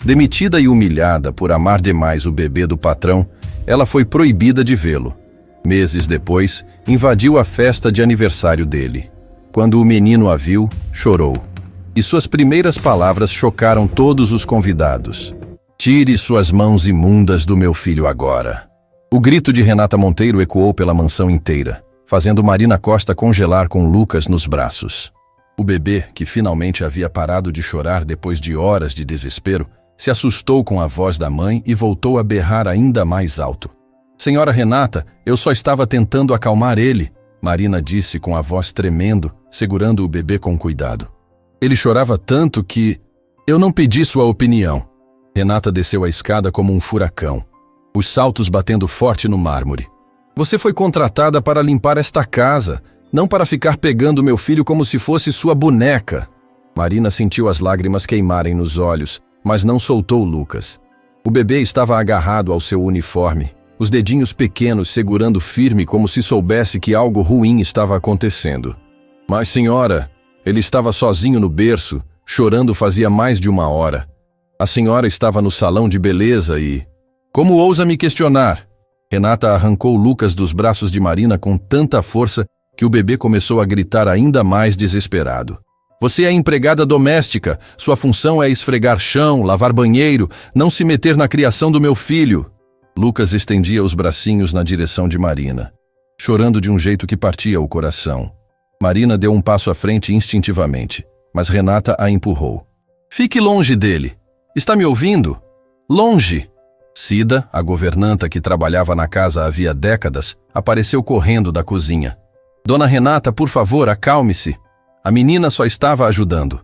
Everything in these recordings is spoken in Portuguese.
Demitida e humilhada por amar demais o bebê do patrão, ela foi proibida de vê-lo. Meses depois, invadiu a festa de aniversário dele. Quando o menino a viu, chorou. E suas primeiras palavras chocaram todos os convidados. "Tire suas mãos imundas do meu filho agora." O grito de Renata Monteiro ecoou pela mansão inteira, fazendo Marina Costa congelar com Lucas nos braços. O bebê, que finalmente havia parado de chorar depois de horas de desespero, se assustou com a voz da mãe e voltou a berrar ainda mais alto. "Senhora Renata, eu só estava tentando acalmar ele", Marina disse com a voz tremendo, segurando o bebê com cuidado. "Ele chorava tanto que... eu não pedi sua opinião." Renata desceu a escada como um furacão, os saltos batendo forte no mármore. "Você foi contratada para limpar esta casa, não para ficar pegando meu filho como se fosse sua boneca." Marina sentiu as lágrimas queimarem nos olhos, mas não soltou Lucas. O bebê estava agarrado ao seu uniforme, os dedinhos pequenos segurando firme como se soubesse que algo ruim estava acontecendo. "Mas senhora, ele estava sozinho no berço, chorando fazia mais de 1 hora. A senhora estava no salão de beleza e... Como ousa me questionar?" Renata arrancou Lucas dos braços de Marina com tanta força que o bebê começou a gritar ainda mais desesperado. "Você é empregada doméstica, sua função é esfregar chão, lavar banheiro, não se meter na criação do meu filho." Lucas estendia os bracinhos na direção de Marina, chorando de um jeito que partia o coração. Marina deu um passo à frente instintivamente, mas Renata a empurrou. "Fique longe dele. Está me ouvindo? Longe!" Cida, a governanta que trabalhava na casa havia décadas, apareceu correndo da cozinha. "Dona Renata, por favor, acalme-se. A menina só estava ajudando."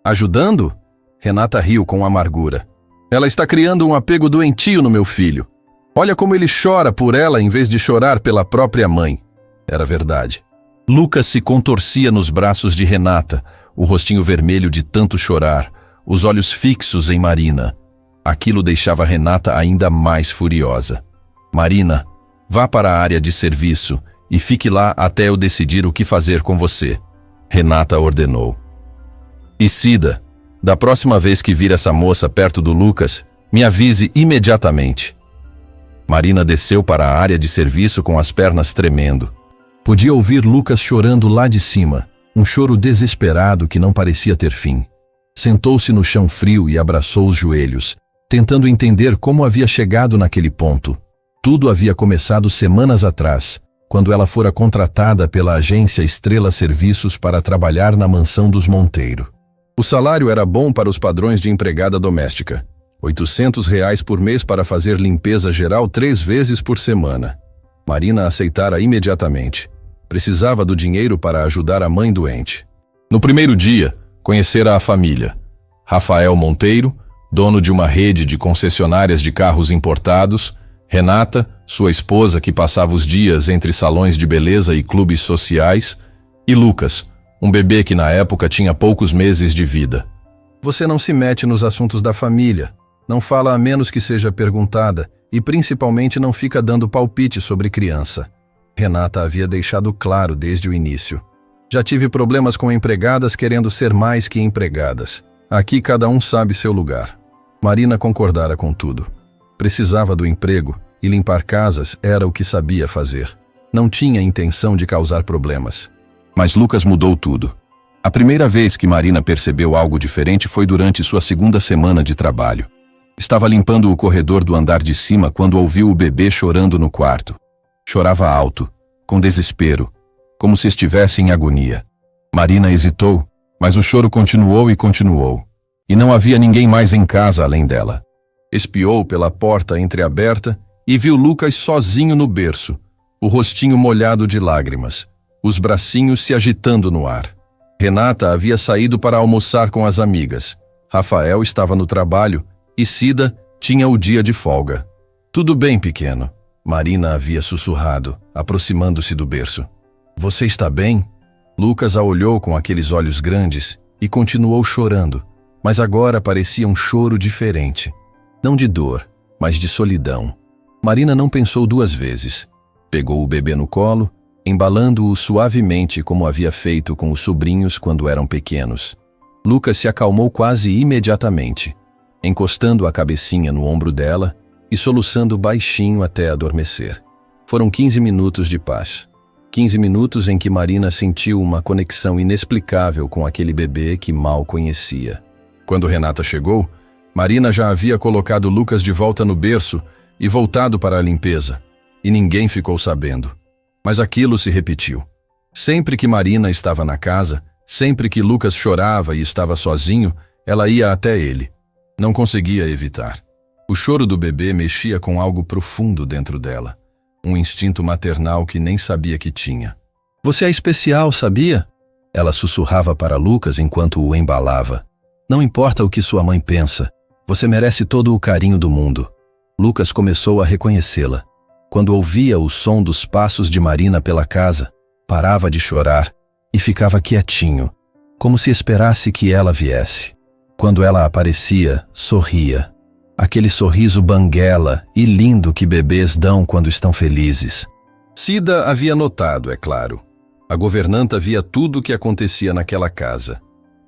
"Ajudando?" Renata riu com amargura. "Ela está criando um apego doentio no meu filho. Olha como ele chora por ela em vez de chorar pela própria mãe." Era verdade. Lucas se contorcia nos braços de Renata, o rostinho vermelho de tanto chorar, os olhos fixos em Marina. Aquilo deixava Renata ainda mais furiosa. "Marina, vá para a área de serviço e fique lá até eu decidir o que fazer com você." Renata ordenou. "E Cida, da próxima vez que vir essa moça perto do Lucas, me avise imediatamente." Marina desceu para a área de serviço com as pernas tremendo. Podia ouvir Lucas chorando lá de cima, um choro desesperado que não parecia ter fim. Sentou-se no chão frio e abraçou os joelhos, tentando entender como havia chegado naquele ponto. Tudo havia começado semanas atrás, quando ela fora contratada pela agência Estrela Serviços para trabalhar na mansão dos Monteiro. O salário era bom para os padrões de empregada doméstica. R$ 800 por mês para fazer limpeza geral 3 vezes por semana. Marina aceitara imediatamente. Precisava do dinheiro para ajudar a mãe doente. No primeiro dia, conhecera a família. Rafael Monteiro, dono de uma rede de concessionárias de carros importados, Renata, sua esposa que passava os dias entre salões de beleza e clubes sociais, e Lucas, um bebê que na época tinha poucos meses de vida. "Você não se mete nos assuntos da família, não fala a menos que seja perguntada e principalmente não fica dando palpite sobre criança." Renata havia deixado claro desde o início. "Já tive problemas com empregadas querendo ser mais que empregadas. Aqui cada um sabe seu lugar." Marina concordara com tudo. Precisava do emprego e limpar casas era o que sabia fazer. Não tinha intenção de causar problemas. Mas Lucas mudou tudo. A primeira vez que Marina percebeu algo diferente foi durante sua 2ª semana de trabalho. Estava limpando o corredor do andar de cima quando ouviu o bebê chorando no quarto. Chorava alto, com desespero, como se estivesse em agonia. Marina hesitou, mas o choro continuou e continuou. E não havia ninguém mais em casa além dela. Espiou pela porta entreaberta e viu Lucas sozinho no berço, o rostinho molhado de lágrimas, os bracinhos se agitando no ar. Renata havia saído para almoçar com as amigas. Rafael estava no trabalho e Cida tinha o dia de folga. "Tudo bem, pequeno?" Marina havia sussurrado, aproximando-se do berço. "Você está bem?" Lucas a olhou com aqueles olhos grandes e continuou chorando, mas agora parecia um choro diferente. Não de dor, mas de solidão. Marina não pensou 2 vezes. Pegou o bebê no colo, embalando-o suavemente como havia feito com os sobrinhos quando eram pequenos. Lucas se acalmou quase imediatamente. encostando a cabecinha no ombro dela e soluçando baixinho até adormecer. Foram 15 minutos de paz. 15 minutos em que Marina sentiu uma conexão inexplicável com aquele bebê que mal conhecia. Quando Renata chegou, Marina já havia colocado Lucas de volta no berço e voltado para a limpeza, e ninguém ficou sabendo. Mas aquilo se repetiu. Sempre que Marina estava na casa, sempre que Lucas chorava e estava sozinho, ela ia até ele. Não conseguia evitar. O choro do bebê mexia com algo profundo dentro dela. Um instinto maternal que nem sabia que tinha. Você é especial, sabia? Ela sussurrava para Lucas enquanto o embalava. Não importa o que sua mãe pensa, você merece todo o carinho do mundo. Lucas começou a reconhecê-la. Quando ouvia o som dos passos de Marina pela casa, parava de chorar e ficava quietinho, como se esperasse que ela viesse. Quando ela aparecia, sorria. Aquele sorriso banguela e lindo que bebês dão quando estão felizes. Cida havia notado, é claro. A governanta via tudo o que acontecia naquela casa.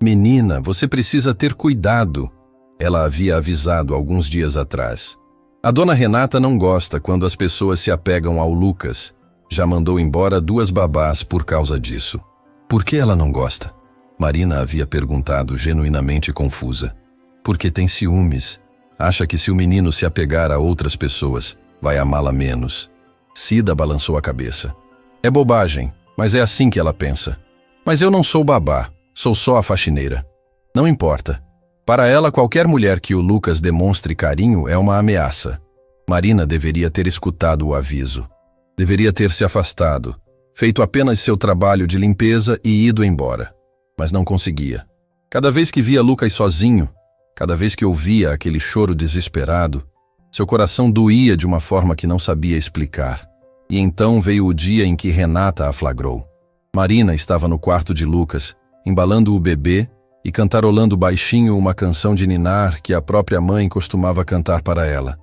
Menina, você precisa ter cuidado, ela havia avisado alguns dias atrás. A dona Renata não gosta quando as pessoas se apegam ao Lucas. Já mandou embora 2 babás por causa disso. Por que ela não gosta? Marina havia perguntado, genuinamente confusa. Porque tem ciúmes. Acha que se o menino se apegar a outras pessoas, vai amá-la menos. Cida balançou a cabeça. É bobagem, mas é assim que ela pensa. Mas eu não sou babá, sou só a faxineira. Não importa. Para ela, qualquer mulher que o Lucas demonstre carinho é uma ameaça. Marina deveria ter escutado o aviso. Deveria ter se afastado, feito apenas seu trabalho de limpeza e ido embora. Mas não conseguia. Cada vez que via Lucas sozinho, cada vez que ouvia aquele choro desesperado, seu coração doía de uma forma que não sabia explicar. E então veio o dia em que Renata a flagrou. Marina estava no quarto de Lucas, embalando o bebê e cantarolando baixinho uma canção de ninar que a própria mãe costumava cantar para ela.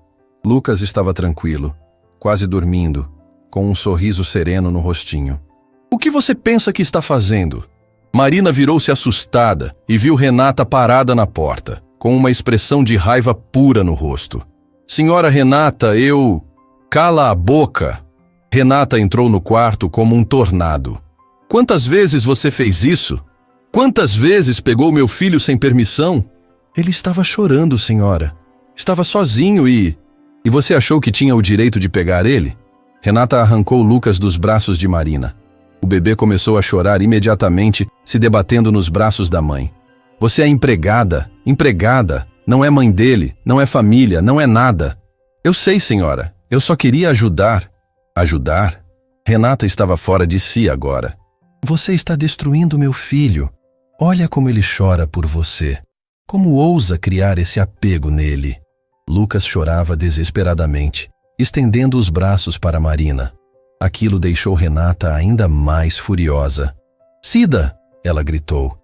Lucas estava tranquilo, quase dormindo, com um sorriso sereno no rostinho. O que você pensa que está fazendo? Marina virou-se assustada e viu Renata parada na porta, com uma expressão de raiva pura no rosto. Senhora Renata, eu... Cala a boca! Renata entrou no quarto como um tornado. Quantas vezes você fez isso? Quantas vezes pegou meu filho sem permissão? Ele estava chorando, senhora. Estava sozinho e você achou que tinha o direito de pegar ele? Renata arrancou Lucas dos braços de Marina. O bebê começou a chorar imediatamente, se debatendo nos braços da mãe. Você é empregada, não é mãe dele, não é família, não é nada. Eu sei, senhora, eu só queria ajudar. Ajudar? Renata estava fora de si agora. Você está destruindo meu filho. Olha como ele chora por você. Como ousa criar esse apego nele? Lucas chorava desesperadamente, estendendo os braços para Marina. Aquilo deixou Renata ainda mais furiosa. Cida! Ela gritou.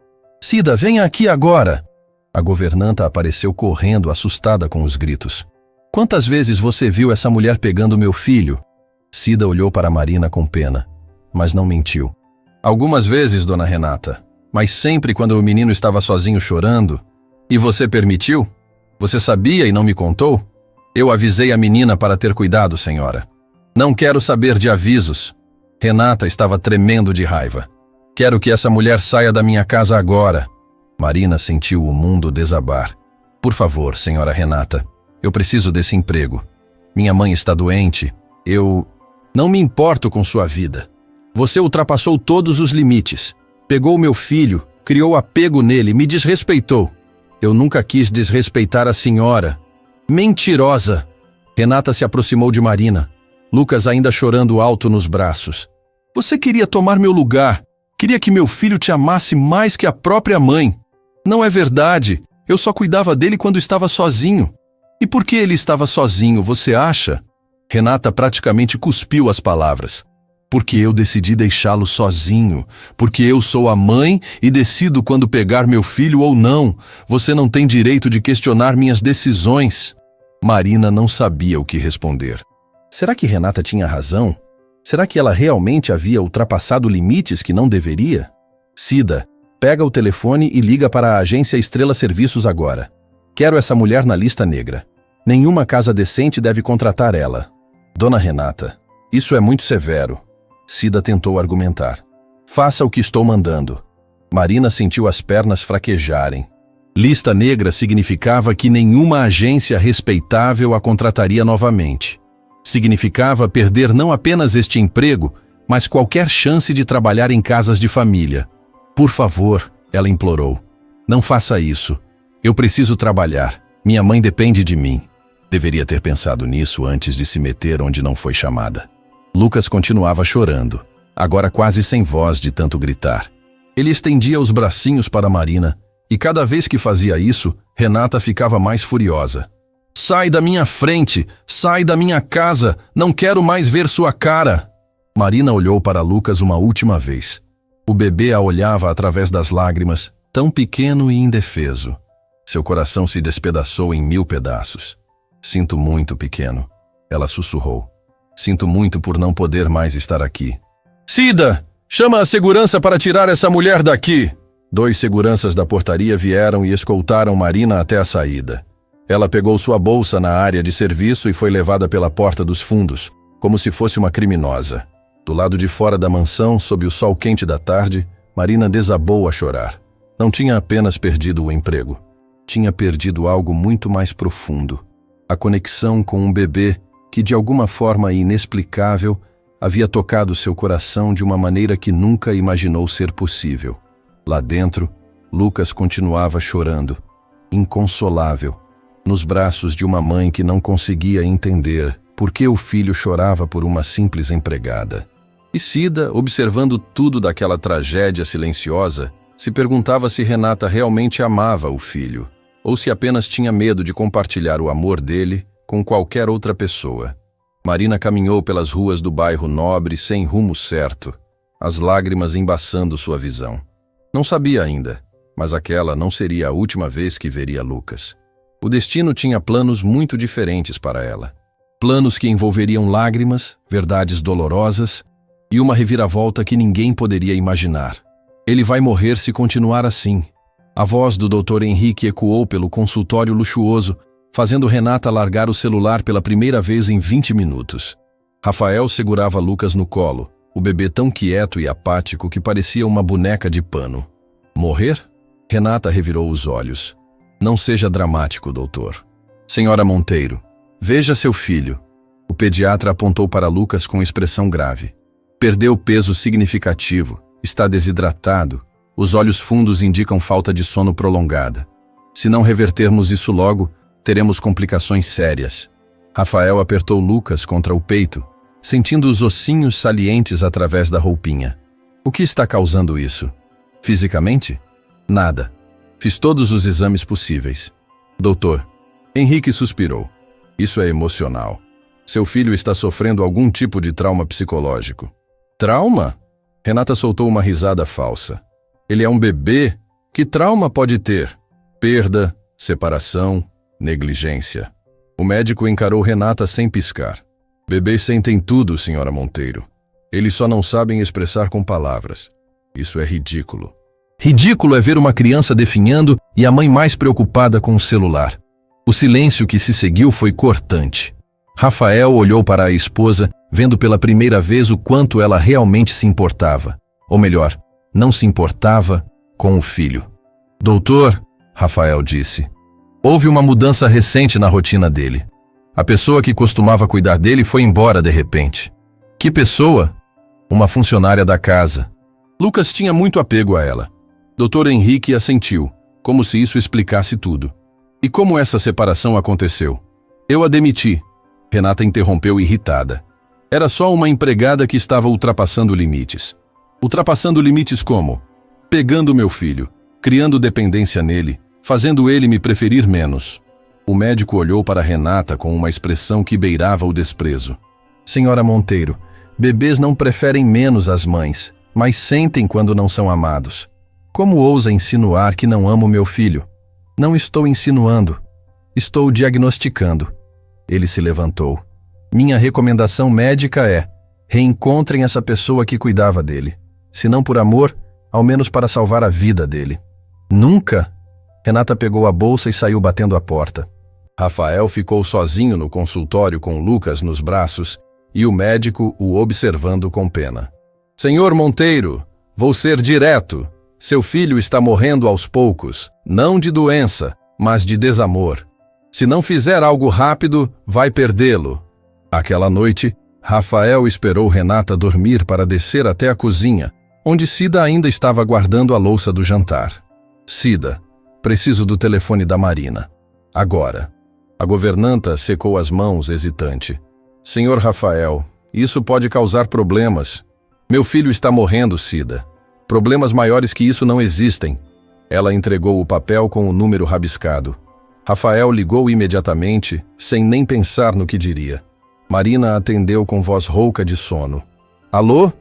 Cida, venha aqui agora! A governanta apareceu correndo, assustada com os gritos. Quantas vezes você viu essa mulher pegando meu filho? Cida olhou para Marina com pena, mas não mentiu. Algumas vezes, dona Renata, mas sempre quando o menino estava sozinho chorando. E você permitiu? Você sabia e não me contou? Eu avisei a menina para ter cuidado, senhora. Não quero saber de avisos. Renata estava tremendo de raiva. Quero que essa mulher saia da minha casa agora. Marina sentiu o mundo desabar. Por favor, senhora Renata, eu preciso desse emprego. Minha mãe está doente. Eu não me importo com sua vida. Você ultrapassou todos os limites. Pegou meu filho, criou apego nele, me desrespeitou. Eu nunca quis desrespeitar a senhora. Mentirosa! Renata se aproximou de Marina. Lucas ainda chorando alto nos braços. Você queria tomar meu lugar. Queria que meu filho te amasse mais que a própria mãe. Não é verdade. Eu só cuidava dele quando estava sozinho. E por que ele estava sozinho, você acha? Renata praticamente cuspiu as palavras. Porque eu decidi deixá-lo sozinho. Porque eu sou a mãe e decido quando pegar meu filho ou não. Você não tem direito de questionar minhas decisões. Marina não sabia o que responder. Será que Renata tinha razão? Será que ela realmente havia ultrapassado limites que não deveria? Cida, pega o telefone e liga para a agência Estrela Serviços agora. Quero essa mulher na lista negra. Nenhuma casa decente deve contratar ela. Dona Renata, isso é muito severo. Cida tentou argumentar. Faça o que estou mandando. Marina sentiu as pernas fraquejarem. Lista negra significava que nenhuma agência respeitável a contrataria novamente. Significava perder não apenas este emprego, mas qualquer chance de trabalhar em casas de família. Por favor, ela implorou. Não faça isso. Eu preciso trabalhar. Minha mãe depende de mim. Deveria ter pensado nisso antes de se meter onde não foi chamada. Lucas continuava chorando, agora quase sem voz de tanto gritar. Ele estendia os bracinhos para Marina, e cada vez que fazia isso, Renata ficava mais furiosa. Sai da minha frente! Sai da minha casa! Não quero mais ver sua cara! Marina olhou para Lucas uma última vez. O bebê a olhava através das lágrimas, tão pequeno e indefeso. Seu coração se despedaçou em 1000 pedaços. Sinto muito, pequeno, ela sussurrou. Sinto muito por não poder mais estar aqui. Cida! Chama a segurança para tirar essa mulher daqui! 2 seguranças da portaria vieram e escoltaram Marina até a saída. Ela pegou sua bolsa na área de serviço e foi levada pela porta dos fundos, como se fosse uma criminosa. Do lado de fora da mansão, sob o sol quente da tarde, Marina desabou a chorar. Não tinha apenas perdido o emprego. Tinha perdido algo muito mais profundo. A conexão com um bebê que, de alguma forma inexplicável, havia tocado seu coração de uma maneira que nunca imaginou ser possível. Lá dentro, Lucas continuava chorando, inconsolável, nos braços de uma mãe que não conseguia entender por que o filho chorava por uma simples empregada. E Cida, observando tudo daquela tragédia silenciosa, se perguntava se Renata realmente amava o filho, ou se apenas tinha medo de compartilhar o amor dele com qualquer outra pessoa. Marina caminhou pelas ruas do bairro nobre sem rumo certo, as lágrimas embaçando sua visão. Não sabia ainda, mas aquela não seria a última vez que veria Lucas. O destino tinha planos muito diferentes para ela. Planos que envolveriam lágrimas, verdades dolorosas e uma reviravolta que ninguém poderia imaginar. Ele vai morrer se continuar assim. A voz do Dr. Henrique ecoou pelo consultório luxuoso, fazendo Renata largar o celular pela primeira vez em 20 minutos. Rafael segurava Lucas no colo, o bebê tão quieto e apático que parecia uma boneca de pano. Morrer? Renata revirou os olhos. Não seja dramático, doutor. Senhora Monteiro, veja seu filho. O pediatra apontou para Lucas com expressão grave. Perdeu peso significativo, está desidratado. Os olhos fundos indicam falta de sono prolongada. Se não revertermos isso logo, teremos complicações sérias. Rafael apertou Lucas contra o peito, sentindo os ossinhos salientes através da roupinha. O que está causando isso? Fisicamente? Nada. Fiz todos os exames possíveis. Doutor, Henrique suspirou. Isso é emocional. Seu filho está sofrendo algum tipo de trauma psicológico. Trauma? Renata soltou uma risada falsa. Ele é um bebê? Que trauma pode ter? Perda, separação, negligência. O médico encarou Renata sem piscar. Bebês sentem tudo, senhora Monteiro. Eles só não sabem expressar com palavras. Isso é ridículo. Ridículo é ver uma criança definhando e a mãe mais preocupada com o celular. O silêncio que se seguiu foi cortante. Rafael olhou para a esposa, vendo pela primeira vez o quanto ela realmente se importava. Ou melhor, não se importava com o filho. Doutor, Rafael disse, houve uma mudança recente na rotina dele. A pessoa que costumava cuidar dele foi embora de repente. Que pessoa? Uma funcionária da casa. Lucas tinha muito apego a ela. Dr. Henrique assentiu, como se isso explicasse tudo. E como essa separação aconteceu? Eu a demiti. Renata interrompeu irritada. Era só uma empregada que estava ultrapassando limites. Ultrapassando limites como? Pegando meu filho, criando dependência nele, fazendo ele me preferir menos. O médico olhou para Renata com uma expressão que beirava o desprezo. Senhora Monteiro, bebês não preferem menos as mães, mas sentem quando não são amados. Como ousa insinuar que não amo meu filho? Não estou insinuando. Estou diagnosticando. Ele se levantou. Minha recomendação médica é: reencontrem essa pessoa que cuidava dele. Se não por amor, ao menos para salvar a vida dele. Nunca? Renata pegou a bolsa e saiu batendo a porta. Rafael ficou sozinho no consultório com Lucas nos braços e o médico o observando com pena. Senhor Monteiro, vou ser direto. Seu filho está morrendo aos poucos, não de doença, mas de desamor. Se não fizer algo rápido, vai perdê-lo. Aquela noite, Rafael esperou Renata dormir para descer até a cozinha, onde Cida ainda estava guardando a louça do jantar. Cida, preciso do telefone da Marina. Agora. A governanta secou as mãos, hesitante. Senhor Rafael, isso pode causar problemas. Meu filho está morrendo, Cida. Problemas maiores que isso não existem. Ela entregou o papel com o número rabiscado. Rafael ligou imediatamente, sem nem pensar no que diria. Marina atendeu com voz rouca de sono. Alô?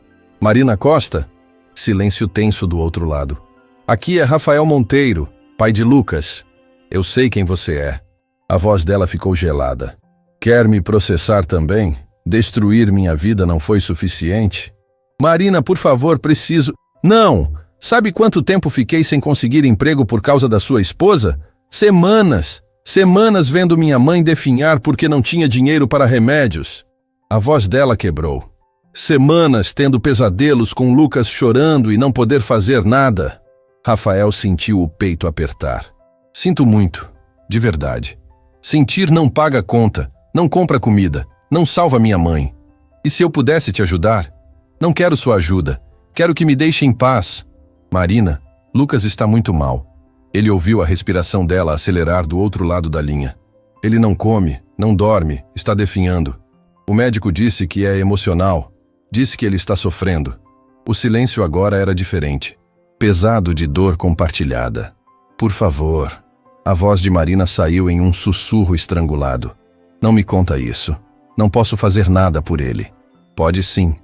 Marina Costa? Silêncio tenso do outro lado. Aqui é Rafael Monteiro, pai de Lucas. Eu sei quem você é. A voz dela ficou gelada. Quer me processar também? Destruir minha vida não foi suficiente? Marina, por favor, preciso... Não! Sabe quanto tempo fiquei sem conseguir emprego por causa da sua esposa? Semanas! Semanas vendo minha mãe definhar porque não tinha dinheiro para remédios. A voz dela quebrou. Semanas tendo pesadelos com Lucas chorando e não poder fazer nada. Rafael sentiu o peito apertar. Sinto muito, de verdade. Sentir não paga conta, não compra comida, não salva minha mãe. E se eu pudesse te ajudar? Não quero sua ajuda, quero que me deixe em paz. Marina, Lucas está muito mal. Ele ouviu a respiração dela acelerar do outro lado da linha. Ele não come, não dorme, está definhando. O médico disse que é emocional, disse que ele está sofrendo. O silêncio agora era diferente, pesado de dor compartilhada. Por favor. A voz de Marina saiu em um sussurro estrangulado. Não me conta isso. Não posso fazer nada por ele. Pode sim.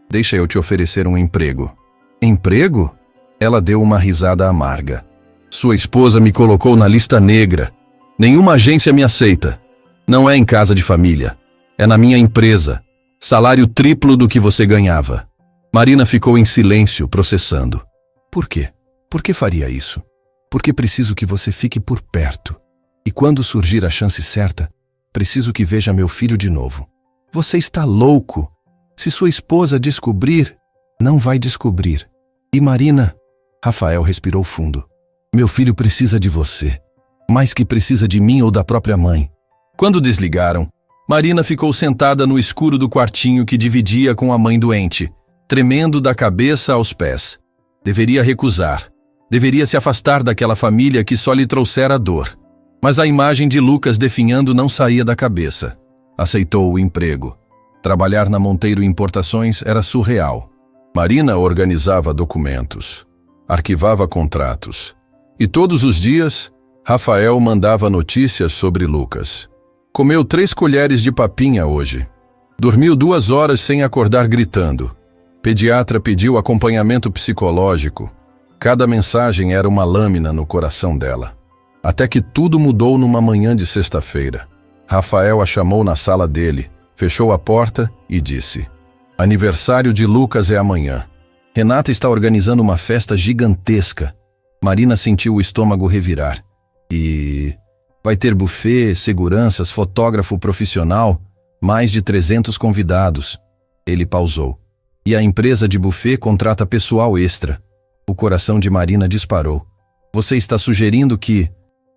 Deixa eu te oferecer um emprego. Emprego? Ela deu uma risada amarga. Sua esposa me colocou na lista negra. Nenhuma agência me aceita. Não é em casa de família. É na minha empresa. Salário triplo do que você ganhava. Marina ficou em silêncio, processando. Por quê? Por que faria isso? Porque preciso que você fique por perto. E quando surgir a chance certa, preciso que veja meu filho de novo. Você está louco. Se sua esposa descobrir, não vai descobrir. E Marina... Rafael respirou fundo. Meu filho precisa de você. Mais que precisa de mim ou da própria mãe. Quando desligaram, Marina ficou sentada no escuro do quartinho que dividia com a mãe doente, tremendo da cabeça aos pés. Deveria recusar. Deveria se afastar daquela família que só lhe trouxera dor. Mas a imagem de Lucas definhando não saía da cabeça. Aceitou o emprego. Trabalhar na Monteiro Importações era surreal. Marina organizava documentos, arquivava contratos. E todos os dias, Rafael mandava notícias sobre Lucas. Comeu 3 colheres de papinha hoje. Dormiu 2 horas sem acordar gritando. Pediatra pediu acompanhamento psicológico. Cada mensagem era uma lâmina no coração dela. Até que tudo mudou numa manhã de sexta-feira. Rafael a chamou na sala dele, fechou a porta e disse: Aniversário de Lucas é amanhã. Renata está organizando uma festa gigantesca. Marina sentiu o estômago revirar. E... vai ter buffet, seguranças, fotógrafo profissional, mais de 300 convidados. Ele pausou. E a empresa de buffet contrata pessoal extra. O coração de Marina disparou. Você está sugerindo que...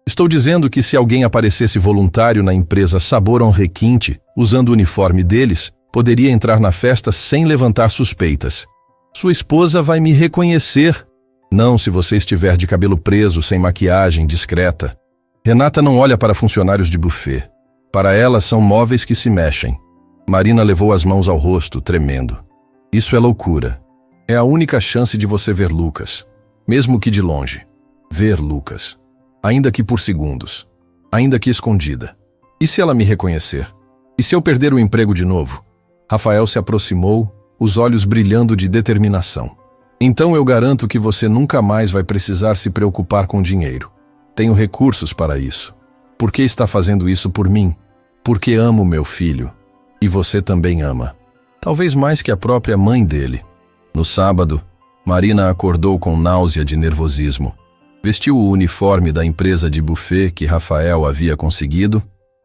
Estou dizendo que se alguém aparecesse voluntário na empresa Sabor ao Requinte, usando o uniforme deles, poderia entrar na festa sem levantar suspeitas. Sua esposa vai me reconhecer. Não se você estiver de cabelo preso, sem maquiagem, discreta. Renata não olha para funcionários de buffet. Para ela são móveis que se mexem. Marina levou as mãos ao rosto, tremendo. Isso é loucura. É a única chance de você ver Lucas. Mesmo que de longe. Ver Lucas. Ainda que por segundos. Ainda que escondida. E se ela me reconhecer? E se eu perder o emprego de novo? Rafael se aproximou, os olhos brilhando de determinação. Então eu garanto que você nunca mais vai precisar se preocupar com dinheiro. Tenho recursos para isso. Por que está fazendo isso por mim? Porque amo meu filho. E você também ama. Talvez mais que a própria mãe dele. No sábado, Marina acordou com náusea de nervosismo. Vestiu o uniforme da empresa de buffet que Rafael havia conseguido,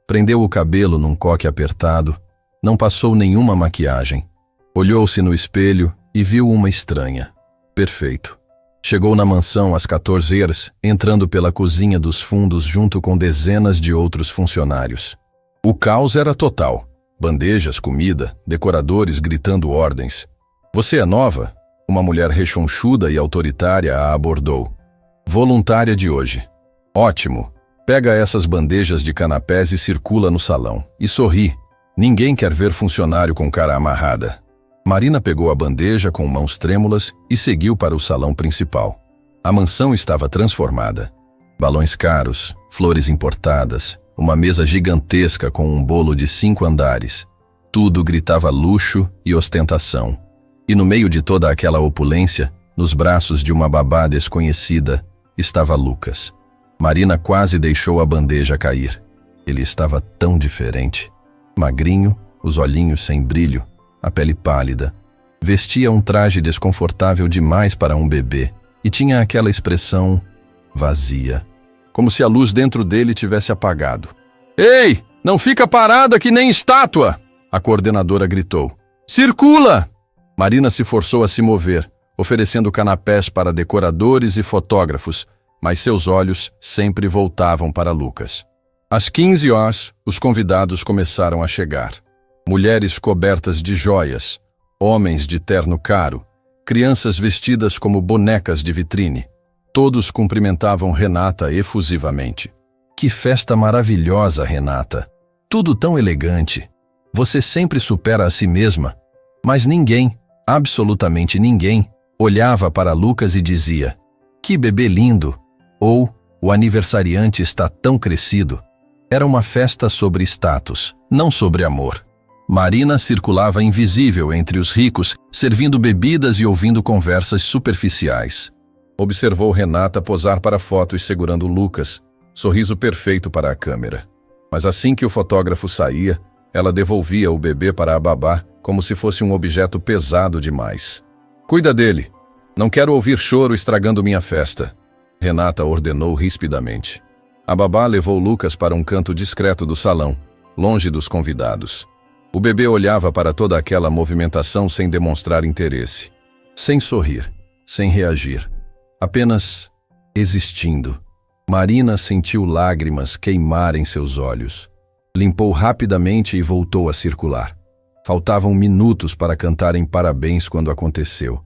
prendeu o cabelo num coque apertado, não passou nenhuma maquiagem. Olhou-se no espelho e viu uma estranha. Perfeito. Chegou na mansão às 14 horas, entrando pela cozinha dos fundos junto com dezenas de outros funcionários. O caos era total. Bandejas, comida, decoradores gritando ordens. "Você é nova?" Uma mulher rechonchuda e autoritária a abordou. "Voluntária de hoje." "Ótimo. Pega essas bandejas de canapés e circula no salão. E sorri. Ninguém quer ver funcionário com cara amarrada." Marina pegou a bandeja com mãos trêmulas e seguiu para o salão principal. A mansão estava transformada. Balões caros, flores importadas, uma mesa gigantesca com um bolo de 5 andares. Tudo gritava luxo e ostentação. E no meio de toda aquela opulência, nos braços de uma babá desconhecida, estava Lucas. Marina quase deixou a bandeja cair. Ele estava tão diferente. Magrinho, os olhinhos sem brilho, a pele pálida. Vestia um traje desconfortável demais para um bebê e tinha aquela expressão vazia, como se a luz dentro dele tivesse apagado. "Ei, não fica parada que nem estátua!" a coordenadora gritou. "Circula!" Marina se forçou a se mover, oferecendo canapés para decoradores e fotógrafos, mas seus olhos sempre voltavam para Lucas. Às 15 horas, os convidados começaram a chegar. Mulheres cobertas de joias, homens de terno caro, crianças vestidas como bonecas de vitrine. Todos cumprimentavam Renata efusivamente. "Que festa maravilhosa, Renata! Tudo tão elegante. Você sempre supera a si mesma." Mas ninguém, absolutamente ninguém, olhava para Lucas e dizia: "Que bebê lindo!" ou "O aniversariante está tão crescido." Era uma festa sobre status, não sobre amor. Marina circulava invisível entre os ricos, servindo bebidas e ouvindo conversas superficiais. Observou Renata posar para fotos segurando Lucas, sorriso perfeito para a câmera. Mas assim que o fotógrafo saía, ela devolvia o bebê para a babá como se fosse um objeto pesado demais. "Cuida dele. Não quero ouvir choro estragando minha festa", Renata ordenou rispidamente. A babá levou Lucas para um canto discreto do salão, longe dos convidados. O bebê olhava para toda aquela movimentação sem demonstrar interesse, sem sorrir, sem reagir, apenas existindo. Marina sentiu lágrimas queimar em seus olhos. Limpou rapidamente e voltou a circular. Faltavam minutos para cantarem parabéns quando aconteceu.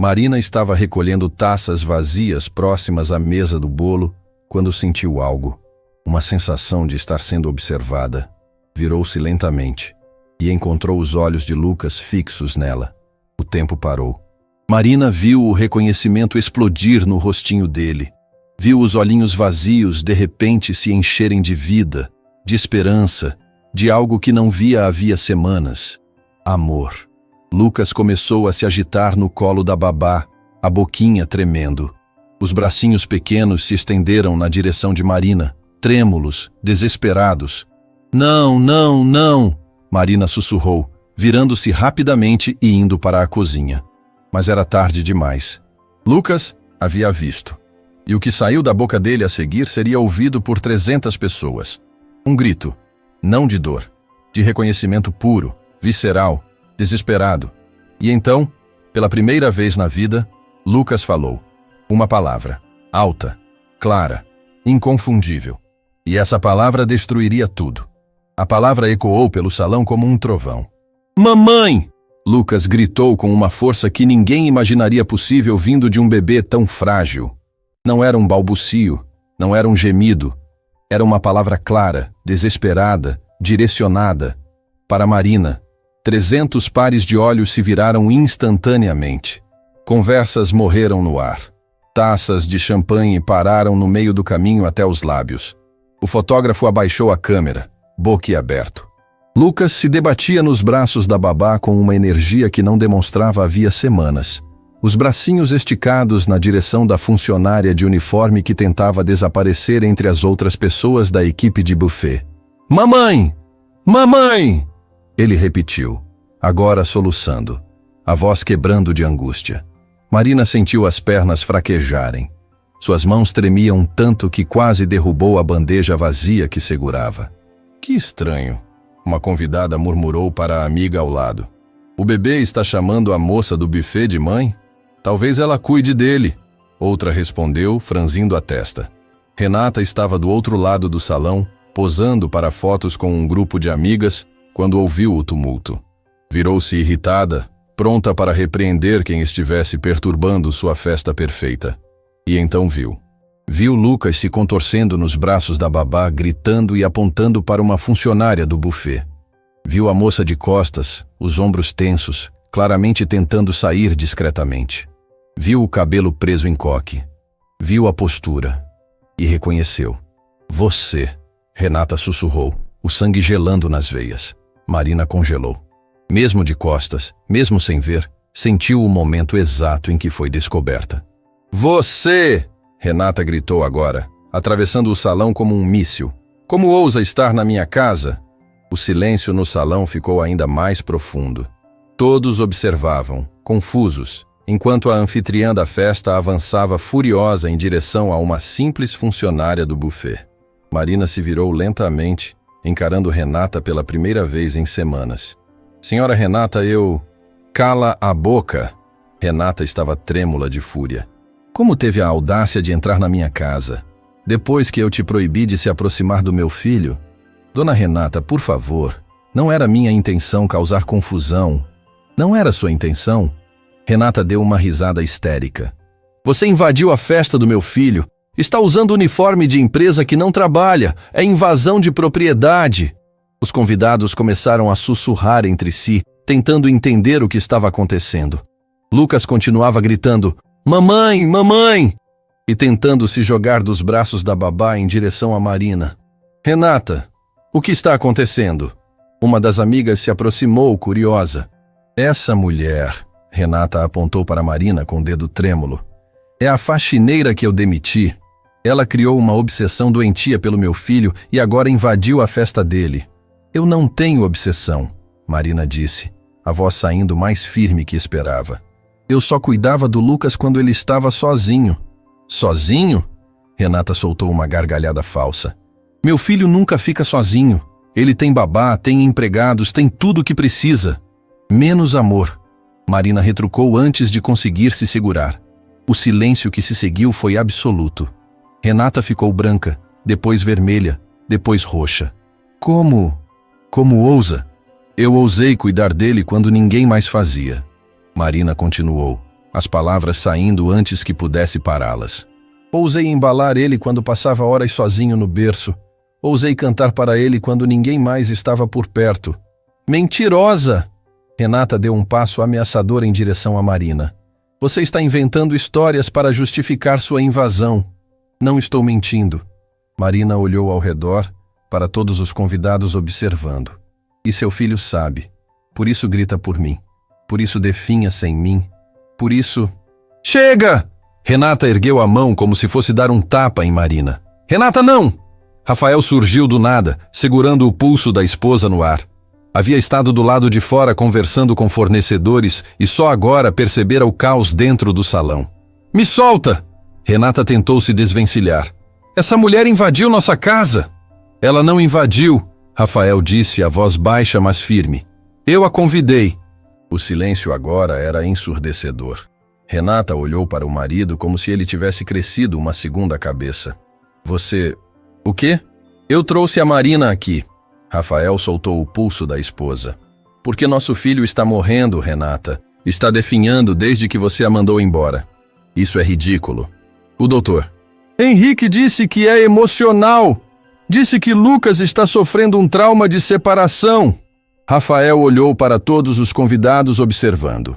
Marina estava recolhendo taças vazias próximas à mesa do bolo quando sentiu algo, uma sensação de estar sendo observada. Virou-se lentamente e encontrou os olhos de Lucas fixos nela. O tempo parou. Marina viu o reconhecimento explodir no rostinho dele. Viu os olhinhos vazios de repente se encherem de vida, de esperança, de algo que não via havia semanas. Amor. Lucas começou a se agitar no colo da babá, a boquinha tremendo. Os bracinhos pequenos se estenderam na direção de Marina, trêmulos, desesperados. "Não, não, não!" Marina sussurrou, virando-se rapidamente e indo para a cozinha. Mas era tarde demais. Lucas havia visto. E o que saiu da boca dele a seguir seria ouvido por 300 pessoas. Um grito, não de dor, de reconhecimento puro, visceral, desesperado. E então, pela primeira vez na vida, Lucas falou. Uma palavra, alta, clara, inconfundível. E essa palavra destruiria tudo. A palavra ecoou pelo salão como um trovão. "Mamãe!" Lucas gritou com uma força que ninguém imaginaria possível vindo de um bebê tão frágil. Não era um balbucio, não era um gemido. Era uma palavra clara, desesperada, direcionada. Para Marina, 300 pares de olhos se viraram instantaneamente. Conversas morreram no ar. Taças de champanhe pararam no meio do caminho até os lábios. O fotógrafo abaixou a câmera, boquiaberto. Lucas se debatia nos braços da babá com uma energia que não demonstrava havia semanas. Os bracinhos esticados na direção da funcionária de uniforme que tentava desaparecer entre as outras pessoas da equipe de buffet. "Mamãe! Mamãe!" Ele repetiu, agora soluçando, a voz quebrando de angústia. Marina sentiu as pernas fraquejarem. Suas mãos tremiam tanto que quase derrubou a bandeja vazia que segurava. Que estranho, uma convidada murmurou para a amiga ao lado. O bebê está chamando a moça do buffet de mãe? Talvez ela cuide dele. Outra respondeu, franzindo a testa. Renata estava do outro lado do salão, posando para fotos com um grupo de amigas, quando ouviu o tumulto. Virou-se irritada, pronta para repreender quem estivesse perturbando sua festa perfeita. E então viu. Viu Lucas se contorcendo nos braços da babá, gritando e apontando para uma funcionária do buffet. Viu a moça de costas, os ombros tensos, claramente tentando sair discretamente. Viu o cabelo preso em coque. Viu a postura. E reconheceu. Você, Renata sussurrou, o sangue gelando nas veias. Marina congelou. Mesmo de costas, mesmo sem ver, sentiu o momento exato em que foi descoberta. Você! Renata gritou agora, atravessando o salão como um míssil. Como ousa estar na minha casa? O silêncio no salão ficou ainda mais profundo. Todos observavam, confusos, enquanto a anfitriã da festa avançava furiosa em direção a uma simples funcionária do buffet. Marina se virou lentamente, encarando Renata pela primeira vez em semanas. Senhora Renata, eu... Cala a boca! Renata estava trêmula de fúria. Como teve a audácia de entrar na minha casa? Depois que eu te proibi de se aproximar do meu filho? Dona Renata, por favor, não era minha intenção causar confusão. Não era sua intenção? Renata deu uma risada histérica. Você invadiu a festa do meu filho. Está usando uniforme de empresa que não trabalha. É invasão de propriedade. Os convidados começaram a sussurrar entre si, tentando entender o que estava acontecendo. Lucas continuava gritando, mamãe, mamãe! E tentando se jogar dos braços da babá em direção a Marina. Renata, o que está acontecendo? Uma das amigas se aproximou, curiosa. Essa mulher, Renata apontou para Marina com o dedo trêmulo. É a faxineira que eu demiti. Ela criou uma obsessão doentia pelo meu filho e agora invadiu a festa dele. Eu não tenho obsessão, Marina disse, a voz saindo mais firme que esperava. Eu só cuidava do Lucas quando ele estava sozinho. Sozinho? Renata soltou uma gargalhada falsa. Meu filho nunca fica sozinho. Ele tem babá, tem empregados, tem tudo o que precisa. Menos amor. Marina retrucou antes de conseguir se segurar. O silêncio que se seguiu foi absoluto. Renata ficou branca, depois vermelha, depois roxa. Como ousa? Eu ousei cuidar dele quando ninguém mais fazia. Marina continuou, as palavras saindo antes que pudesse pará-las. Ousei embalar ele quando passava horas sozinho no berço. Ousei cantar para ele quando ninguém mais estava por perto. Mentirosa! Renata deu um passo ameaçador em direção a Marina. Você está inventando histórias para justificar sua invasão. Não estou mentindo. Marina olhou ao redor, para todos os convidados observando. E seu filho sabe. Por isso grita por mim. Por isso definha-se em mim. Por isso... Chega! Renata ergueu a mão como se fosse dar um tapa em Marina. Renata, não! Rafael surgiu do nada, segurando o pulso da esposa no ar. Havia estado do lado de fora conversando com fornecedores e só agora percebera o caos dentro do salão. Me solta! Renata tentou se desvencilhar. Essa mulher invadiu nossa casa! Ela não invadiu, Rafael disse, a voz baixa mas firme. Eu a convidei. O silêncio agora era ensurdecedor. Renata olhou para o marido como se ele tivesse crescido uma segunda cabeça. Você... O quê? Eu trouxe a Marina aqui. Rafael soltou o pulso da esposa. Porque nosso filho está morrendo, Renata. Está definhando desde que você a mandou embora. Isso é ridículo. O doutor. Henrique disse que é emocional. Disse que Lucas está sofrendo um trauma de separação. Rafael olhou para todos os convidados observando.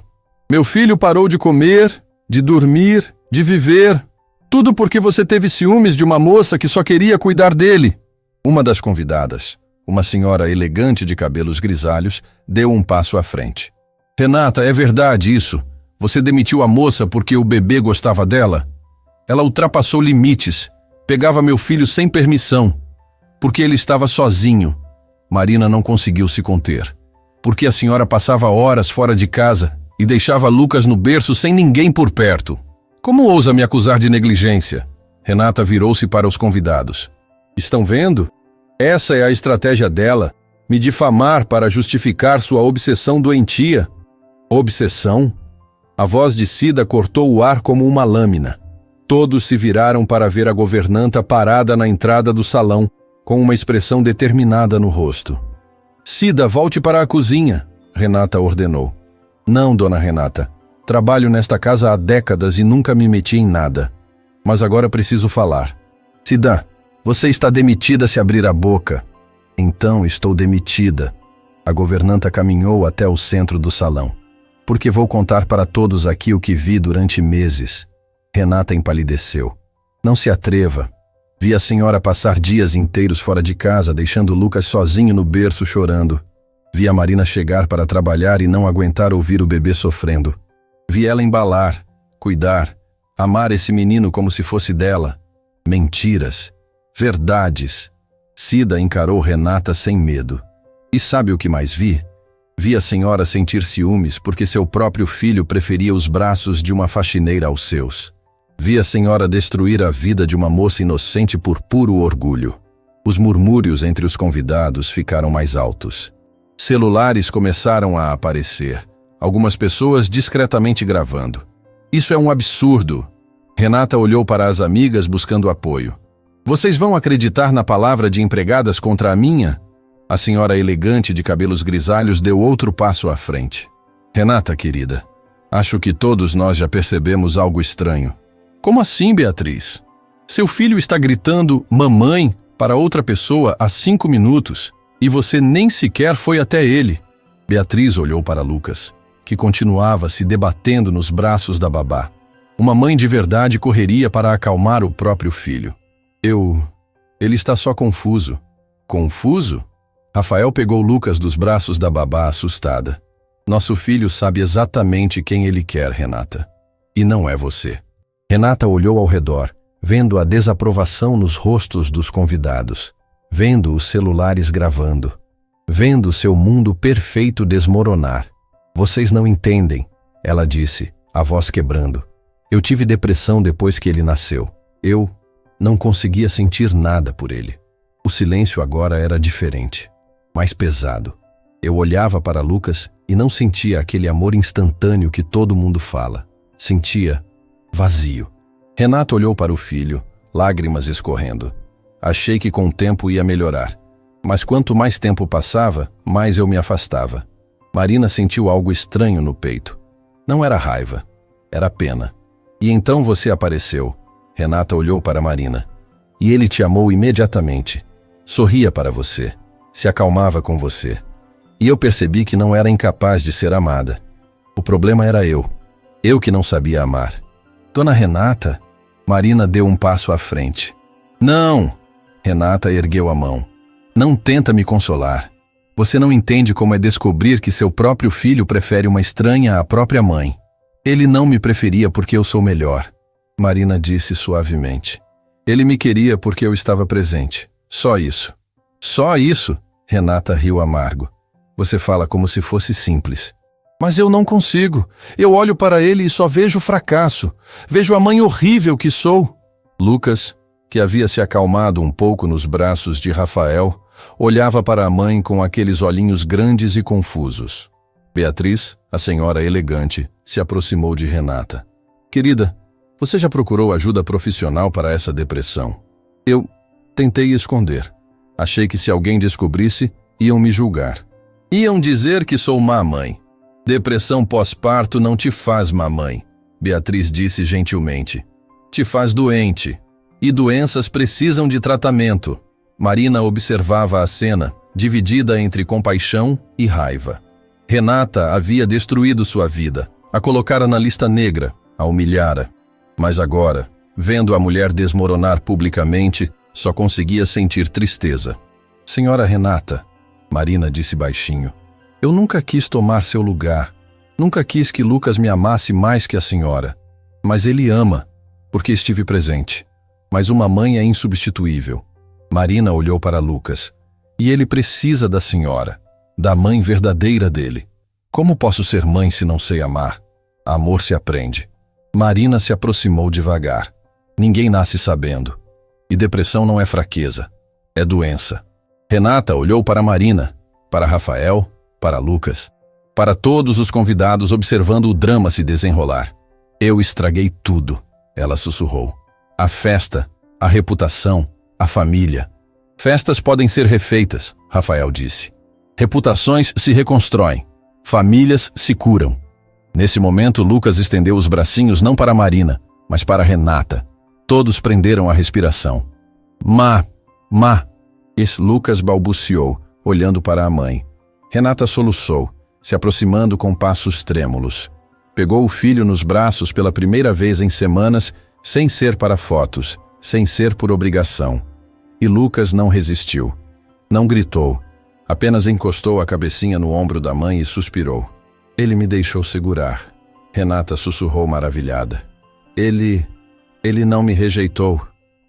Meu filho parou de comer, de dormir, de viver. Tudo porque você teve ciúmes de uma moça que só queria cuidar dele. Uma das convidadas, uma senhora elegante de cabelos grisalhos, deu um passo à frente. Renata, é verdade isso? Você demitiu a moça porque o bebê gostava dela? Ela ultrapassou limites, pegava meu filho sem permissão. Porque ele estava sozinho. Marina não conseguiu se conter. Porque a senhora passava horas fora de casa e deixava Lucas no berço sem ninguém por perto. Como ousa me acusar de negligência? Renata virou-se para os convidados. Estão vendo? Essa é a estratégia dela, me difamar para justificar sua obsessão doentia. Obsessão? A voz de Cida cortou o ar como uma lâmina. Todos se viraram para ver a governanta parada na entrada do salão, com uma expressão determinada no rosto. Cida, volte para a cozinha, Renata ordenou. Não, dona Renata. Trabalho nesta casa há décadas e nunca me meti em nada. Mas agora preciso falar. Cida, você está demitida se abrir a boca. Então estou demitida. A governanta caminhou até o centro do salão. Porque vou contar para todos aqui o que vi durante meses. Renata empalideceu. Não se atreva. Vi a senhora passar dias inteiros fora de casa, deixando Lucas sozinho no berço chorando. Vi a Marina chegar para trabalhar e não aguentar ouvir o bebê sofrendo. Vi ela embalar, cuidar, amar esse menino como se fosse dela. Mentiras. Verdades. Cida encarou Renata sem medo. E sabe o que mais vi? Vi a senhora sentir ciúmes porque seu próprio filho preferia os braços de uma faxineira aos seus. Vi a senhora destruir a vida de uma moça inocente por puro orgulho. Os murmúrios entre os convidados ficaram mais altos. Celulares começaram a aparecer. Algumas pessoas discretamente gravando. Isso é um absurdo. Renata olhou para as amigas buscando apoio. Vocês vão acreditar na palavra de empregadas contra a minha? A senhora elegante de cabelos grisalhos deu outro passo à frente. Renata, querida, acho que todos nós já percebemos algo estranho. Como assim, Beatriz? Seu filho está gritando mamãe para outra pessoa há 5 minutos e você nem sequer foi até ele. Beatriz olhou para Lucas, que continuava se debatendo nos braços da babá. Uma mãe de verdade correria para acalmar o próprio filho. Ele está só confuso. Confuso? Rafael pegou Lucas dos braços da babá assustada. Nosso filho sabe exatamente quem ele quer, Renata. E não é você. Renata olhou ao redor, vendo a desaprovação nos rostos dos convidados, vendo os celulares gravando, vendo seu mundo perfeito desmoronar. Vocês não entendem, ela disse, a voz quebrando. Eu tive depressão depois que ele nasceu. Eu não conseguia sentir nada por ele. O silêncio agora era diferente, mais pesado. Eu olhava para Lucas e não sentia aquele amor instantâneo que todo mundo fala. Sentia vazio. Renata olhou para o filho, lágrimas escorrendo. Achei que com o tempo ia melhorar. Mas quanto mais tempo passava, mais eu me afastava. Marina sentiu algo estranho no peito. Não era raiva, era pena. E então você apareceu. Renata olhou para Marina. E ele te amou imediatamente. Sorria para você. Se acalmava com você. E eu percebi que não era incapaz de ser amada. O problema era eu. Eu que não sabia amar. Dona Renata? Marina deu um passo à frente. Não! Renata ergueu a mão. Não tenta me consolar. Você não entende como é descobrir que seu próprio filho prefere uma estranha à própria mãe. Ele não me preferia porque eu sou melhor. Marina disse suavemente. Ele me queria porque eu estava presente. Só isso. Só isso? Renata riu amargo. Você fala como se fosse simples. Mas eu não consigo. Eu olho para ele e só vejo fracasso. Vejo a mãe horrível que sou. Lucas, que havia se acalmado um pouco nos braços de Rafael, olhava para a mãe com aqueles olhinhos grandes e confusos. Beatriz, a senhora elegante, se aproximou de Renata. Querida, você já procurou ajuda profissional para essa depressão? Eu tentei esconder. Achei que se alguém descobrisse, iam me julgar. Iam dizer que sou má mãe. Depressão pós-parto não te faz má mãe, Beatriz disse gentilmente. Te faz doente. E doenças precisam de tratamento. Marina observava a cena, dividida entre compaixão e raiva. Renata havia destruído sua vida, a colocara na lista negra, a humilhara. Mas agora, vendo a mulher desmoronar publicamente, só conseguia sentir tristeza. Senhora Renata, Marina disse baixinho, eu nunca quis tomar seu lugar. Nunca quis que Lucas me amasse mais que a senhora. Mas ele ama, porque estive presente. Mas uma mãe é insubstituível. Marina olhou para Lucas. E ele precisa da senhora, da mãe verdadeira dele. Como posso ser mãe se não sei amar? Amor se aprende. Marina se aproximou devagar. Ninguém nasce sabendo. E depressão não é fraqueza, é doença. Renata olhou para Marina, para Rafael, para Lucas, para todos os convidados observando o drama se desenrolar. Eu estraguei tudo, ela sussurrou. A festa, a reputação, a família. Festas podem ser refeitas, Rafael disse. Reputações se reconstroem, famílias se curam. Nesse momento, Lucas estendeu os bracinhos não para Marina, mas para Renata. Todos prenderam a respiração. Má. Lucas balbuciou, olhando para a mãe. Renata soluçou, se aproximando com passos trêmulos. Pegou o filho nos braços pela primeira vez em semanas, sem ser para fotos, sem ser por obrigação. E Lucas não resistiu. Não gritou, apenas encostou a cabecinha no ombro da mãe e suspirou. Ele me deixou segurar. Renata sussurrou maravilhada. Ele não me rejeitou,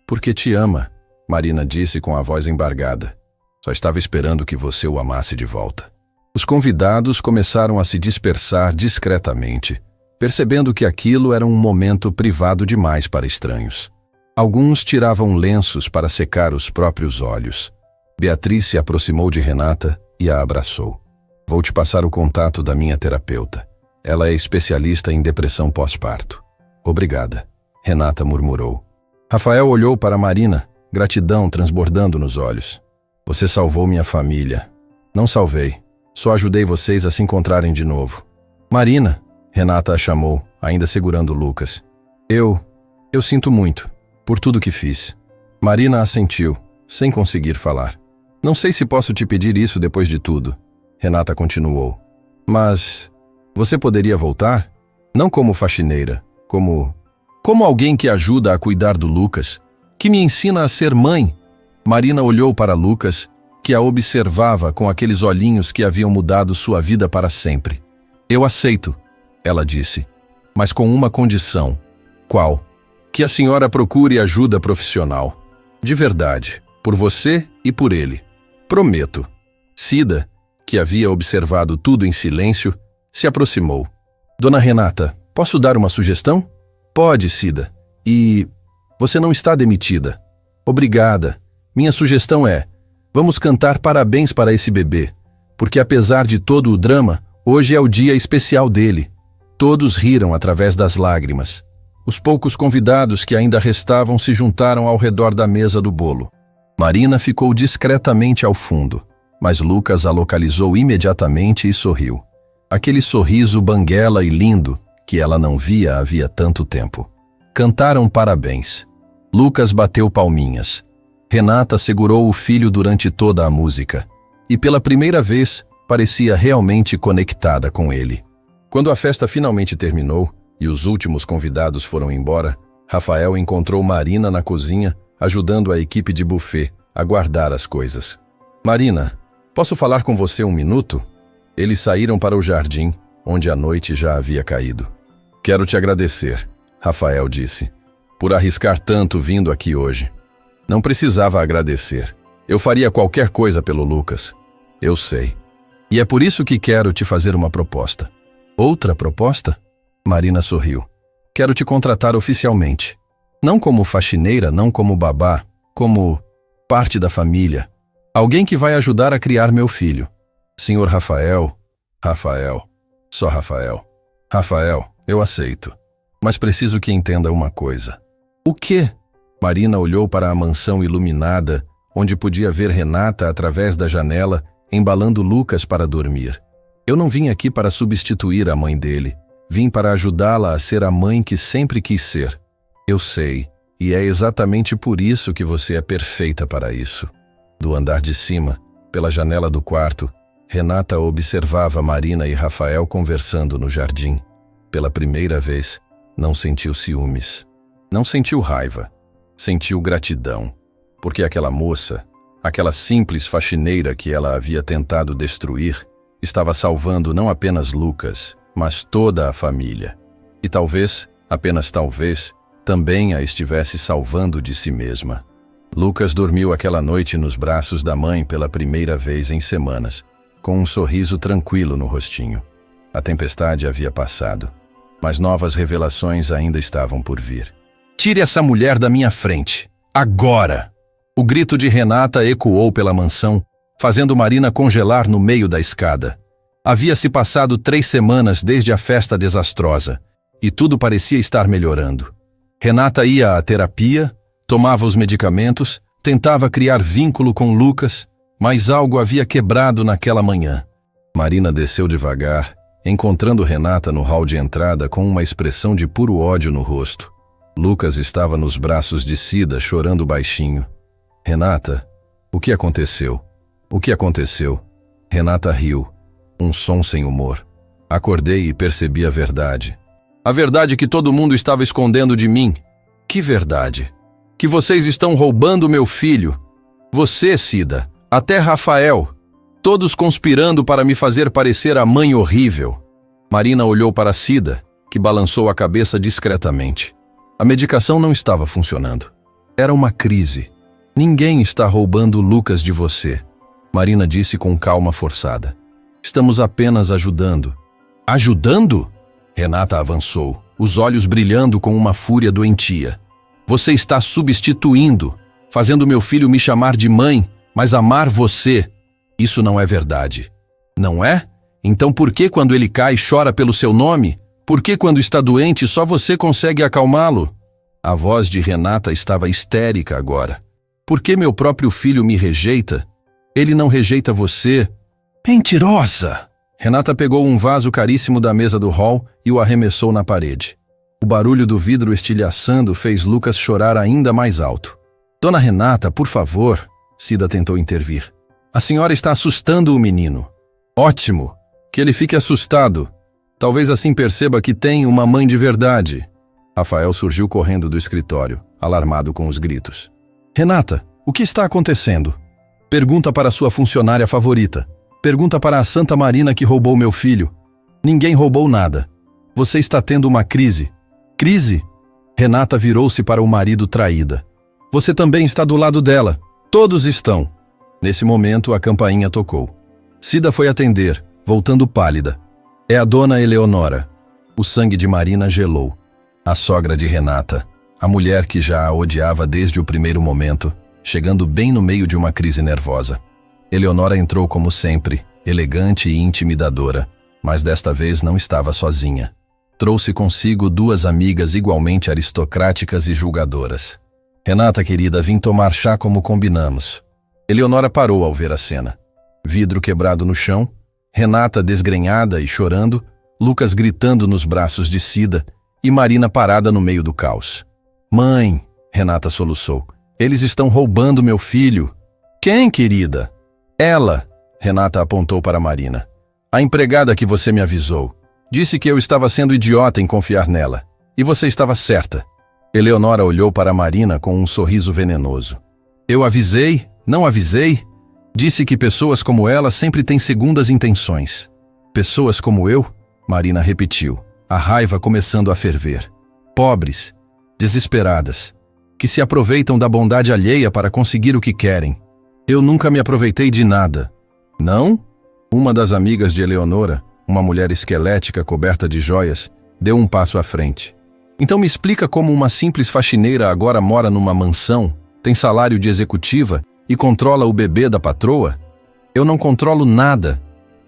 porque te ama, Marina disse com a voz embargada. Só estava esperando que você o amasse de volta. Os convidados começaram a se dispersar discretamente, percebendo que aquilo era um momento privado demais para estranhos. Alguns tiravam lenços para secar os próprios olhos. Beatriz se aproximou de Renata e a abraçou. Vou te passar o contato da minha terapeuta. Ela é especialista em depressão pós-parto. Obrigada, Renata murmurou. Rafael olhou para Marina, gratidão transbordando nos olhos. Você salvou minha família. Não salvei. Só ajudei vocês a se encontrarem de novo. Marina, Renata a chamou, ainda segurando Lucas. Eu sinto muito, por tudo que fiz. Marina assentiu, sem conseguir falar. Não sei se posso te pedir isso depois de tudo. Renata continuou. Mas você poderia voltar? Não como faxineira, como alguém que ajuda a cuidar do Lucas, que me ensina a ser mãe. Marina olhou para Lucas, que a observava com aqueles olhinhos que haviam mudado sua vida para sempre. Eu aceito, ela disse, mas com uma condição. Qual? Que a senhora procure ajuda profissional. De verdade, por você e por ele. Prometo. Cida, que havia observado tudo em silêncio, se aproximou. Dona Renata, posso dar uma sugestão? Pode, Cida. E você não está demitida. Obrigada. Minha sugestão é: vamos cantar parabéns para esse bebê, porque apesar de todo o drama, hoje é o dia especial dele. Todos riram através das lágrimas. Os poucos convidados que ainda restavam se juntaram ao redor da mesa do bolo. Marina ficou discretamente ao fundo, mas Lucas a localizou imediatamente e sorriu. Aquele sorriso banguela e lindo que ela não via havia tanto tempo. Cantaram parabéns. Lucas bateu palminhas. Renata segurou o filho durante toda a música e pela primeira vez parecia realmente conectada com ele. Quando a festa finalmente terminou e os últimos convidados foram embora, Rafael encontrou Marina na cozinha, ajudando a equipe de buffet a guardar as coisas. Marina, posso falar com você um minuto? Eles saíram para o jardim, onde a noite já havia caído. Quero te agradecer, Rafael disse, por arriscar tanto vindo aqui hoje. Não precisava agradecer. Eu faria qualquer coisa pelo Lucas. Eu sei. E é por isso que quero te fazer uma proposta. Outra proposta? Marina sorriu. Quero te contratar oficialmente. Não como faxineira, não como babá, como parte da família. Alguém que vai ajudar a criar meu filho. Senhor Rafael, só Rafael. Rafael, eu aceito. Mas preciso que entenda uma coisa. O quê? Marina olhou para a mansão iluminada, onde podia ver Renata através da janela, embalando Lucas para dormir. Eu não vim aqui para substituir a mãe dele. Vim para ajudá-la a ser a mãe que sempre quis ser. Eu sei, e é exatamente por isso que você é perfeita para isso. Do andar de cima, pela janela do quarto, Renata observava Marina e Rafael conversando no jardim. Pela primeira vez, não sentiu ciúmes. Não sentiu raiva. Sentiu gratidão. Porque aquela moça, aquela simples faxineira que ela havia tentado destruir, estava salvando não apenas Lucas, mas toda a família. E talvez, apenas talvez, também a estivesse salvando de si mesma. Lucas dormiu aquela noite nos braços da mãe pela primeira vez em semanas, com um sorriso tranquilo no rostinho. A tempestade havia passado, mas novas revelações ainda estavam por vir. Tire essa mulher da minha frente. Agora! O grito de Renata ecoou pela mansão, fazendo Marina congelar no meio da escada. Havia-se passado 3 semanas desde a festa desastrosa, e tudo parecia estar melhorando. Renata ia à terapia, tomava os medicamentos, tentava criar vínculo com Lucas, mas algo havia quebrado naquela manhã. Marina desceu devagar, encontrando Renata no hall de entrada com uma expressão de puro ódio no rosto. Lucas estava nos braços de Cida, chorando baixinho. Renata, o que aconteceu? O que aconteceu? Renata riu, um som sem humor. Acordei e percebi a verdade. A verdade que todo mundo estava escondendo de mim. Que verdade? Que vocês estão roubando meu filho. Você, Cida, até Rafael. Todos conspirando para me fazer parecer a mãe horrível. Marina olhou para Cida, que balançou a cabeça discretamente. A medicação não estava funcionando. Era uma crise. Ninguém está roubando Lucas de você. Marina disse com calma forçada. Estamos apenas ajudando. Ajudando? Renata avançou, os olhos brilhando com uma fúria doentia. Você está substituindo, fazendo meu filho me chamar de mãe, mas amar você. Isso não é verdade. Não é? Então por que quando ele cai chora pelo seu nome? Por que quando está doente só você consegue acalmá-lo? A voz de Renata estava histérica agora. Por que meu próprio filho me rejeita? Ele não rejeita você. Mentirosa! Renata pegou um vaso caríssimo da mesa do hall e o arremessou na parede. O barulho do vidro estilhaçando fez Lucas chorar ainda mais alto. Dona Renata, por favor, Cida tentou intervir. A senhora está assustando o menino. Ótimo! Que ele fique assustado. Talvez assim perceba que tem uma mãe de verdade. Rafael surgiu correndo do escritório, alarmado com os gritos. Renata, o que está acontecendo? Pergunta para sua funcionária favorita. Pergunta para a Santa Marina que roubou meu filho. Ninguém roubou nada. Você está tendo uma crise. Crise? Renata virou-se para o marido traída. Você também está do lado dela. Todos estão. Nesse momento, a campainha tocou. Cida foi atender, voltando pálida. É a dona Eleonora. O sangue de Marina gelou. A sogra de Renata, a mulher que já a odiava desde o primeiro momento, chegando bem no meio de uma crise nervosa. Eleonora entrou como sempre, elegante e intimidadora, mas desta vez não estava sozinha. Trouxe consigo 2 amigas igualmente aristocráticas e julgadoras. Renata, querida, vim tomar chá como combinamos. Eleonora parou ao ver a cena. Vidro quebrado no chão, Renata desgrenhada e chorando, Lucas gritando nos braços de Cida e Marina parada no meio do caos. Mãe, Renata soluçou, eles estão roubando meu filho. Quem, querida? Ela, Renata apontou para Marina. A empregada que você me avisou. Disse que eu estava sendo idiota em confiar nela. E você estava certa. Eleonora olhou para Marina com um sorriso venenoso. Eu avisei? Não avisei? Disse que pessoas como ela sempre têm segundas intenções. Pessoas como eu? Marina repetiu, a raiva começando a ferver. Pobres, desesperadas, que se aproveitam da bondade alheia para conseguir o que querem. Eu nunca me aproveitei de nada. Não? Uma das amigas de Eleonora, uma mulher esquelética coberta de joias, deu um passo à frente. Então me explica como uma simples faxineira agora mora numa mansão, tem salário de executiva e controla o bebê da patroa? Eu não controlo nada.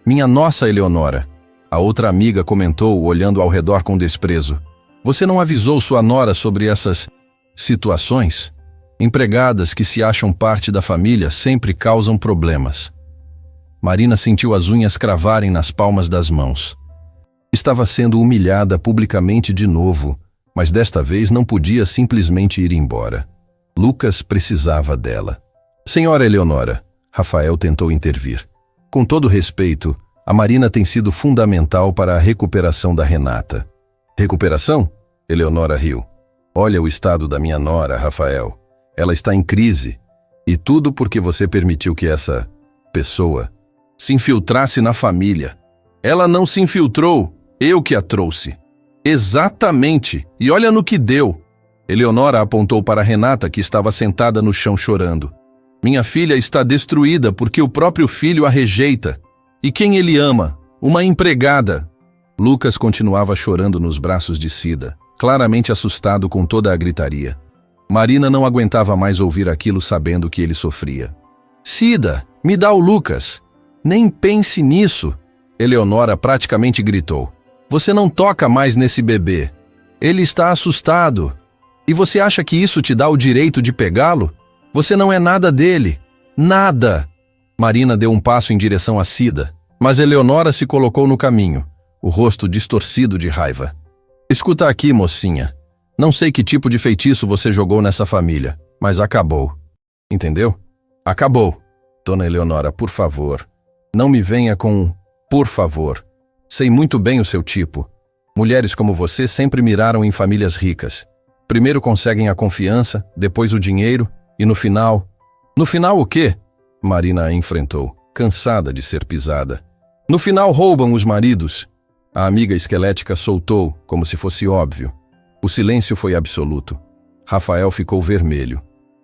Minha nossa Eleonora. A outra amiga comentou, olhando ao redor com desprezo. Você não avisou sua nora sobre essas situações? Empregadas que se acham parte da família sempre causam problemas. Marina sentiu as unhas cravarem nas palmas das mãos. Estava sendo humilhada publicamente de novo, mas desta vez não podia simplesmente ir embora. Lucas precisava dela. Senhora Eleonora, Rafael tentou intervir. Com todo respeito, a Marina tem sido fundamental para a recuperação da Renata. Recuperação? Eleonora riu. Olha o estado da minha nora, Rafael. Ela está em crise. E tudo porque você permitiu que essa pessoa se infiltrasse na família. Ela não se infiltrou, eu que a trouxe. Exatamente, e olha no que deu. Eleonora apontou para Renata, que estava sentada no chão chorando. Minha filha está destruída porque o próprio filho a rejeita. E quem ele ama? Uma empregada. Lucas continuava chorando nos braços de Cida. claramente assustado com toda a gritaria. Marina não aguentava mais ouvir aquilo sabendo que ele sofria. Cida, me dá o Lucas. Nem pense nisso. Eleonora praticamente gritou. Você não toca mais nesse bebê. Ele está assustado. E você acha que isso te dá o direito de pegá-lo? Você não é nada dele. Nada! Marina deu um passo em direção a Cida, mas Eleonora se colocou no caminho, o rosto distorcido de raiva. Escuta aqui, mocinha. Não sei que tipo de feitiço você jogou nessa família, mas acabou. Entendeu? Acabou. Dona Eleonora, por favor. Não me venha com por favor. Sei muito bem o seu tipo. Mulheres como você sempre miraram em famílias ricas. Primeiro conseguem a confiança, depois o dinheiro e no final... No final o quê? Marina a enfrentou, cansada de ser pisada. No final roubam os maridos. A amiga esquelética soltou, como se fosse óbvio. O silêncio foi absoluto. Rafael ficou vermelho.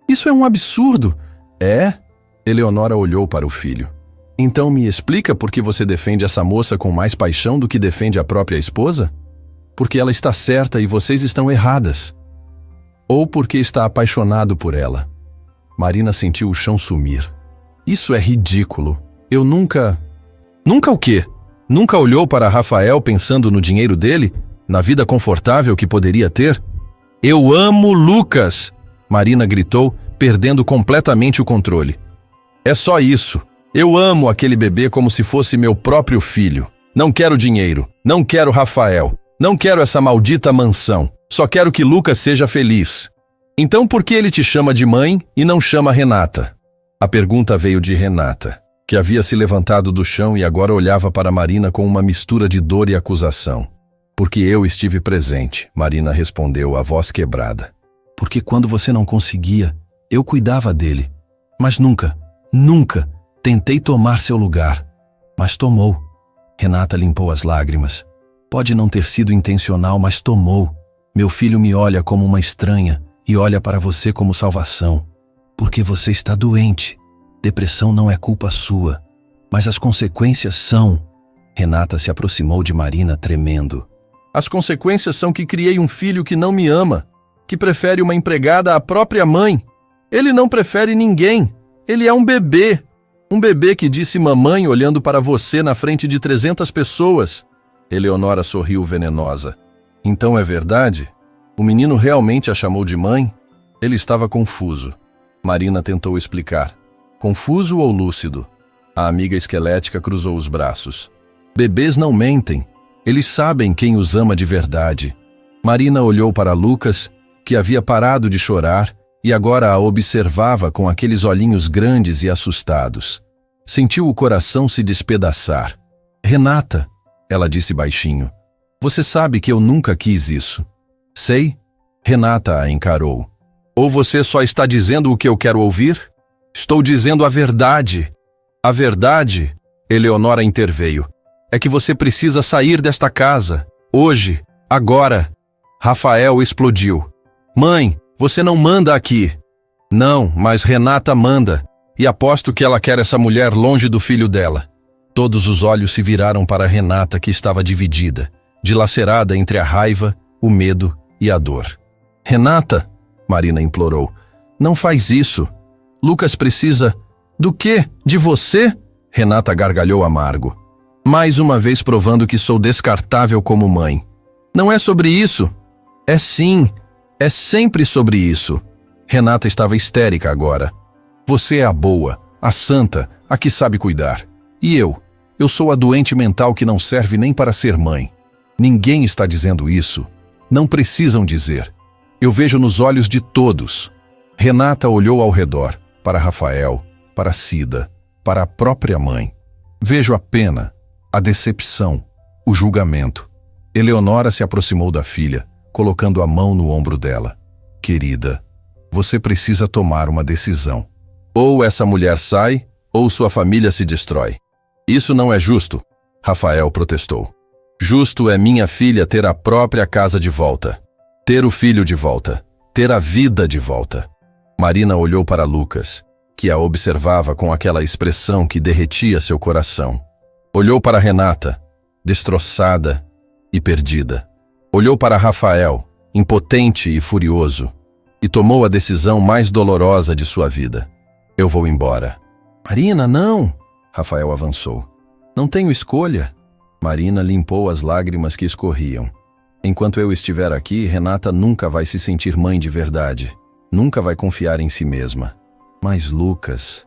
Isso é um absurdo. É? Eleonora olhou para o filho. Então me explica por que você defende essa moça com mais paixão do que defende a própria esposa? Porque ela está certa e vocês estão erradas. Ou porque está apaixonado por ela. Marina sentiu o chão sumir. Isso é ridículo. Eu nunca... Nunca o quê? Nunca olhou para Rafael pensando no dinheiro dele? Na vida confortável que poderia ter? Eu amo Lucas! Marina gritou, perdendo completamente o controle. É só isso. Eu amo aquele bebê como se fosse meu próprio filho. Não quero dinheiro. Não quero Rafael. Não quero essa maldita mansão. Só quero que Lucas seja feliz. Então por que ele te chama de mãe e não chama Renata? A pergunta veio de Renata, que havia se levantado do chão e agora olhava para Marina com uma mistura de dor e acusação. Porque eu estive presente, Marina respondeu, a voz quebrada. Porque quando você não conseguia, eu cuidava dele. Mas nunca tentei tomar seu lugar. Mas tomou. Renata limpou as lágrimas. Pode não ter sido intencional, mas tomou. Meu filho me olha como uma estranha e olha para você como salvação. Porque você está doente. Depressão não é culpa sua, mas as consequências são. Renata se aproximou de Marina tremendo. As consequências são que criei um filho que não me ama, que prefere uma empregada à própria mãe. Ele não prefere ninguém. Ele é um bebê. Um bebê que disse mamãe olhando para você na frente de 300 pessoas. Eleonora sorriu venenosa. Então é verdade? O menino realmente a chamou de mãe? Ele estava confuso. Marina tentou explicar. Confuso ou lúcido? A amiga esquelética cruzou os braços. Bebês não mentem. Eles sabem quem os ama de verdade. Marina olhou para Lucas, que havia parado de chorar e agora a observava com aqueles olhinhos grandes e assustados. Sentiu o coração se despedaçar. Renata, ela disse baixinho, você sabe que eu nunca quis isso. Sei. Renata a encarou. Ou você só está dizendo o que eu quero ouvir? Estou dizendo a verdade. A verdade, Eleonora interveio, é que você precisa sair desta casa. Hoje, agora. Rafael explodiu. Mãe, você não manda aqui. Não, mas Renata manda. E aposto que ela quer essa mulher longe do filho dela. Todos os olhos se viraram para Renata, que estava dividida, dilacerada entre a raiva, o medo e a dor. Renata, Marina implorou, não faz isso. Lucas precisa... Do quê? De você? Renata gargalhou amargo. Mais uma vez provando que sou descartável como mãe. Não é sobre isso. É sim. É sempre sobre isso. Renata estava histérica agora. Você é a boa, a santa, a que sabe cuidar. E eu sou a doente mental que não serve nem para ser mãe. Ninguém está dizendo isso. Não precisam dizer. Eu vejo nos olhos de todos. Renata olhou ao redor, para Rafael, para Cida, para a própria mãe. Vejo a pena, a decepção, o julgamento. Eleonora se aproximou da filha, colocando a mão no ombro dela. Querida, você precisa tomar uma decisão. Ou essa mulher sai, ou sua família se destrói. Isso não é justo, Rafael protestou. Justo é minha filha ter a própria casa de volta. Ter o filho de volta. Ter a vida de volta. Marina olhou para Lucas, que a observava com aquela expressão que derretia seu coração. Olhou para Renata, destroçada e perdida. Olhou para Rafael, impotente e furioso, e tomou a decisão mais dolorosa de sua vida. Eu vou embora. Marina, não! Rafael avançou. Não tenho escolha. Marina limpou as lágrimas que escorriam. Enquanto eu estiver aqui, Renata nunca vai se sentir mãe de verdade. Nunca vai confiar em si mesma. Mas Lucas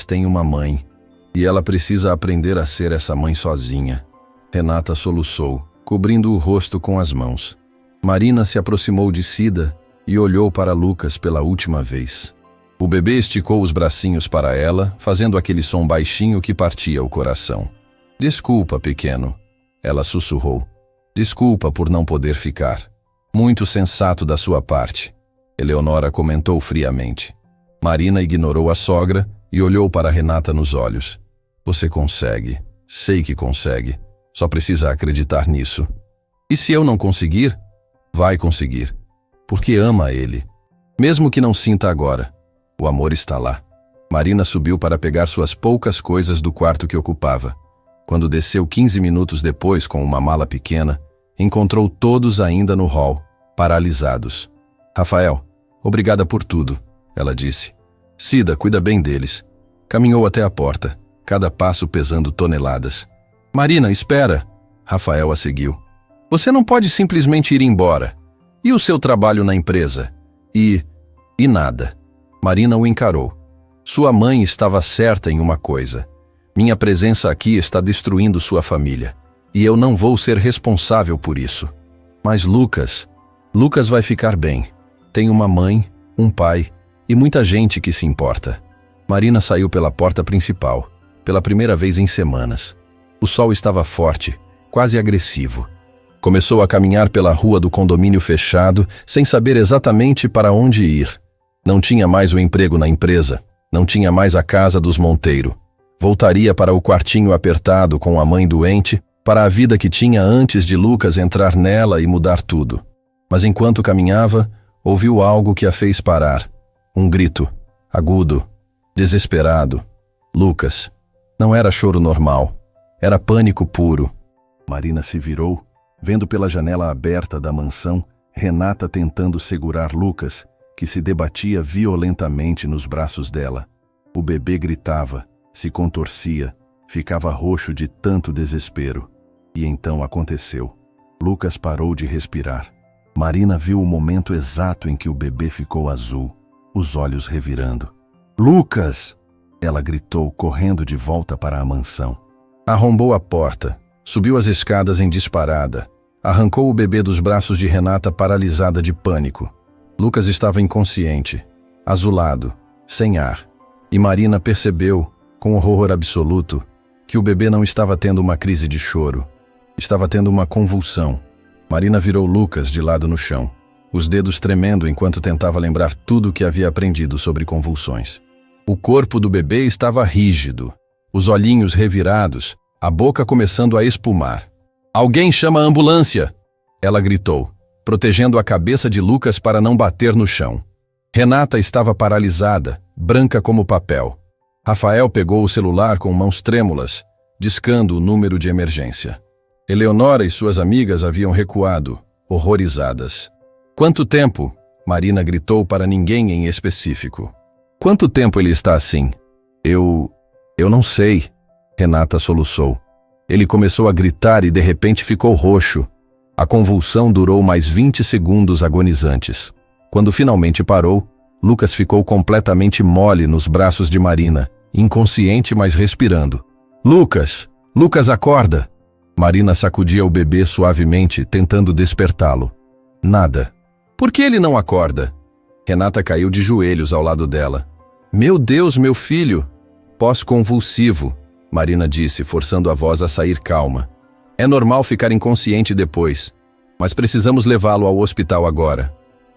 tem uma mãe. E ela precisa aprender a ser essa mãe sozinha. Renata soluçou, cobrindo o rosto com as mãos. Marina se aproximou de Cida e olhou para Lucas pela última vez. O bebê esticou os bracinhos para ela, fazendo aquele som baixinho que partia o coração. Desculpa, pequeno, ela sussurrou. Desculpa por não poder ficar. Muito sensato da sua parte, Eleonora comentou friamente. Marina ignorou a sogra e olhou para Renata nos olhos. Você consegue. Sei que consegue. Só precisa acreditar nisso. E se eu não conseguir? Vai conseguir. Porque ama ele. Mesmo que não sinta agora. O amor está lá. Marina subiu para pegar suas poucas coisas do quarto que ocupava. Quando desceu 15 minutos depois com uma mala pequena, encontrou todos ainda no hall, paralisados. Rafael, obrigada por tudo, ela disse. Cida, cuida bem deles. Caminhou até a porta, cada passo pesando toneladas. Marina, espera. Rafael a seguiu. Você não pode simplesmente ir embora. E o seu trabalho na empresa? E nada. Marina o encarou. Sua mãe estava certa em uma coisa. Minha presença aqui está destruindo sua família. E eu não vou ser responsável por isso. Mas Lucas vai ficar bem. Tem uma mãe, um pai e muita gente que se importa. Marina saiu pela porta principal, pela primeira vez em semanas. O sol estava forte, quase agressivo. Começou a caminhar pela rua do condomínio fechado, sem saber exatamente para onde ir. Não tinha mais o emprego na empresa, não tinha mais a casa dos Monteiro. Voltaria para o quartinho apertado com a mãe doente, para a vida que tinha antes de Lucas entrar nela e mudar tudo. Mas enquanto caminhava, ouviu algo que a fez parar. Um grito, agudo, desesperado. Lucas. Não era choro normal. Era pânico puro. Marina se virou, vendo pela janela aberta da mansão, Renata tentando segurar Lucas, que se debatia violentamente nos braços dela. O bebê gritava, se contorcia, ficava roxo de tanto desespero. E então aconteceu. Lucas parou de respirar. Marina viu o momento exato em que o bebê ficou azul, os olhos revirando. Lucas! Ela gritou, correndo de volta para a mansão. Arrombou a porta, subiu as escadas em disparada, arrancou o bebê dos braços de Renata paralisada de pânico. Lucas estava inconsciente, azulado, sem ar. E Marina percebeu, com horror absoluto, que o bebê não estava tendo uma crise de choro. Estava tendo uma convulsão. Marina virou Lucas de lado no chão, os dedos tremendo enquanto tentava lembrar tudo o que havia aprendido sobre convulsões. O corpo do bebê estava rígido, os olhinhos revirados, a boca começando a espumar. Alguém chama a ambulância! Ela gritou, protegendo a cabeça de Lucas para não bater no chão. Renata estava paralisada, branca como papel. Rafael pegou o celular com mãos trêmulas, discando o número de emergência. Eleonora e suas amigas haviam recuado, horrorizadas. Quanto tempo? Marina gritou para ninguém em específico. Quanto tempo ele está assim? Eu não sei. Renata soluçou. Ele começou a gritar e de repente ficou roxo. A convulsão durou mais 20 segundos agonizantes. Quando finalmente parou, Lucas ficou completamente mole nos braços de Marina, inconsciente, mas respirando. Lucas! Lucas, acorda! Marina sacudia o bebê suavemente, tentando despertá-lo. Nada. Por que ele não acorda? Renata caiu de joelhos ao lado dela. Meu Deus, meu filho! Pós-convulsivo, Marina disse, forçando a voz a sair calma. É normal ficar inconsciente depois, mas precisamos levá-lo ao hospital agora.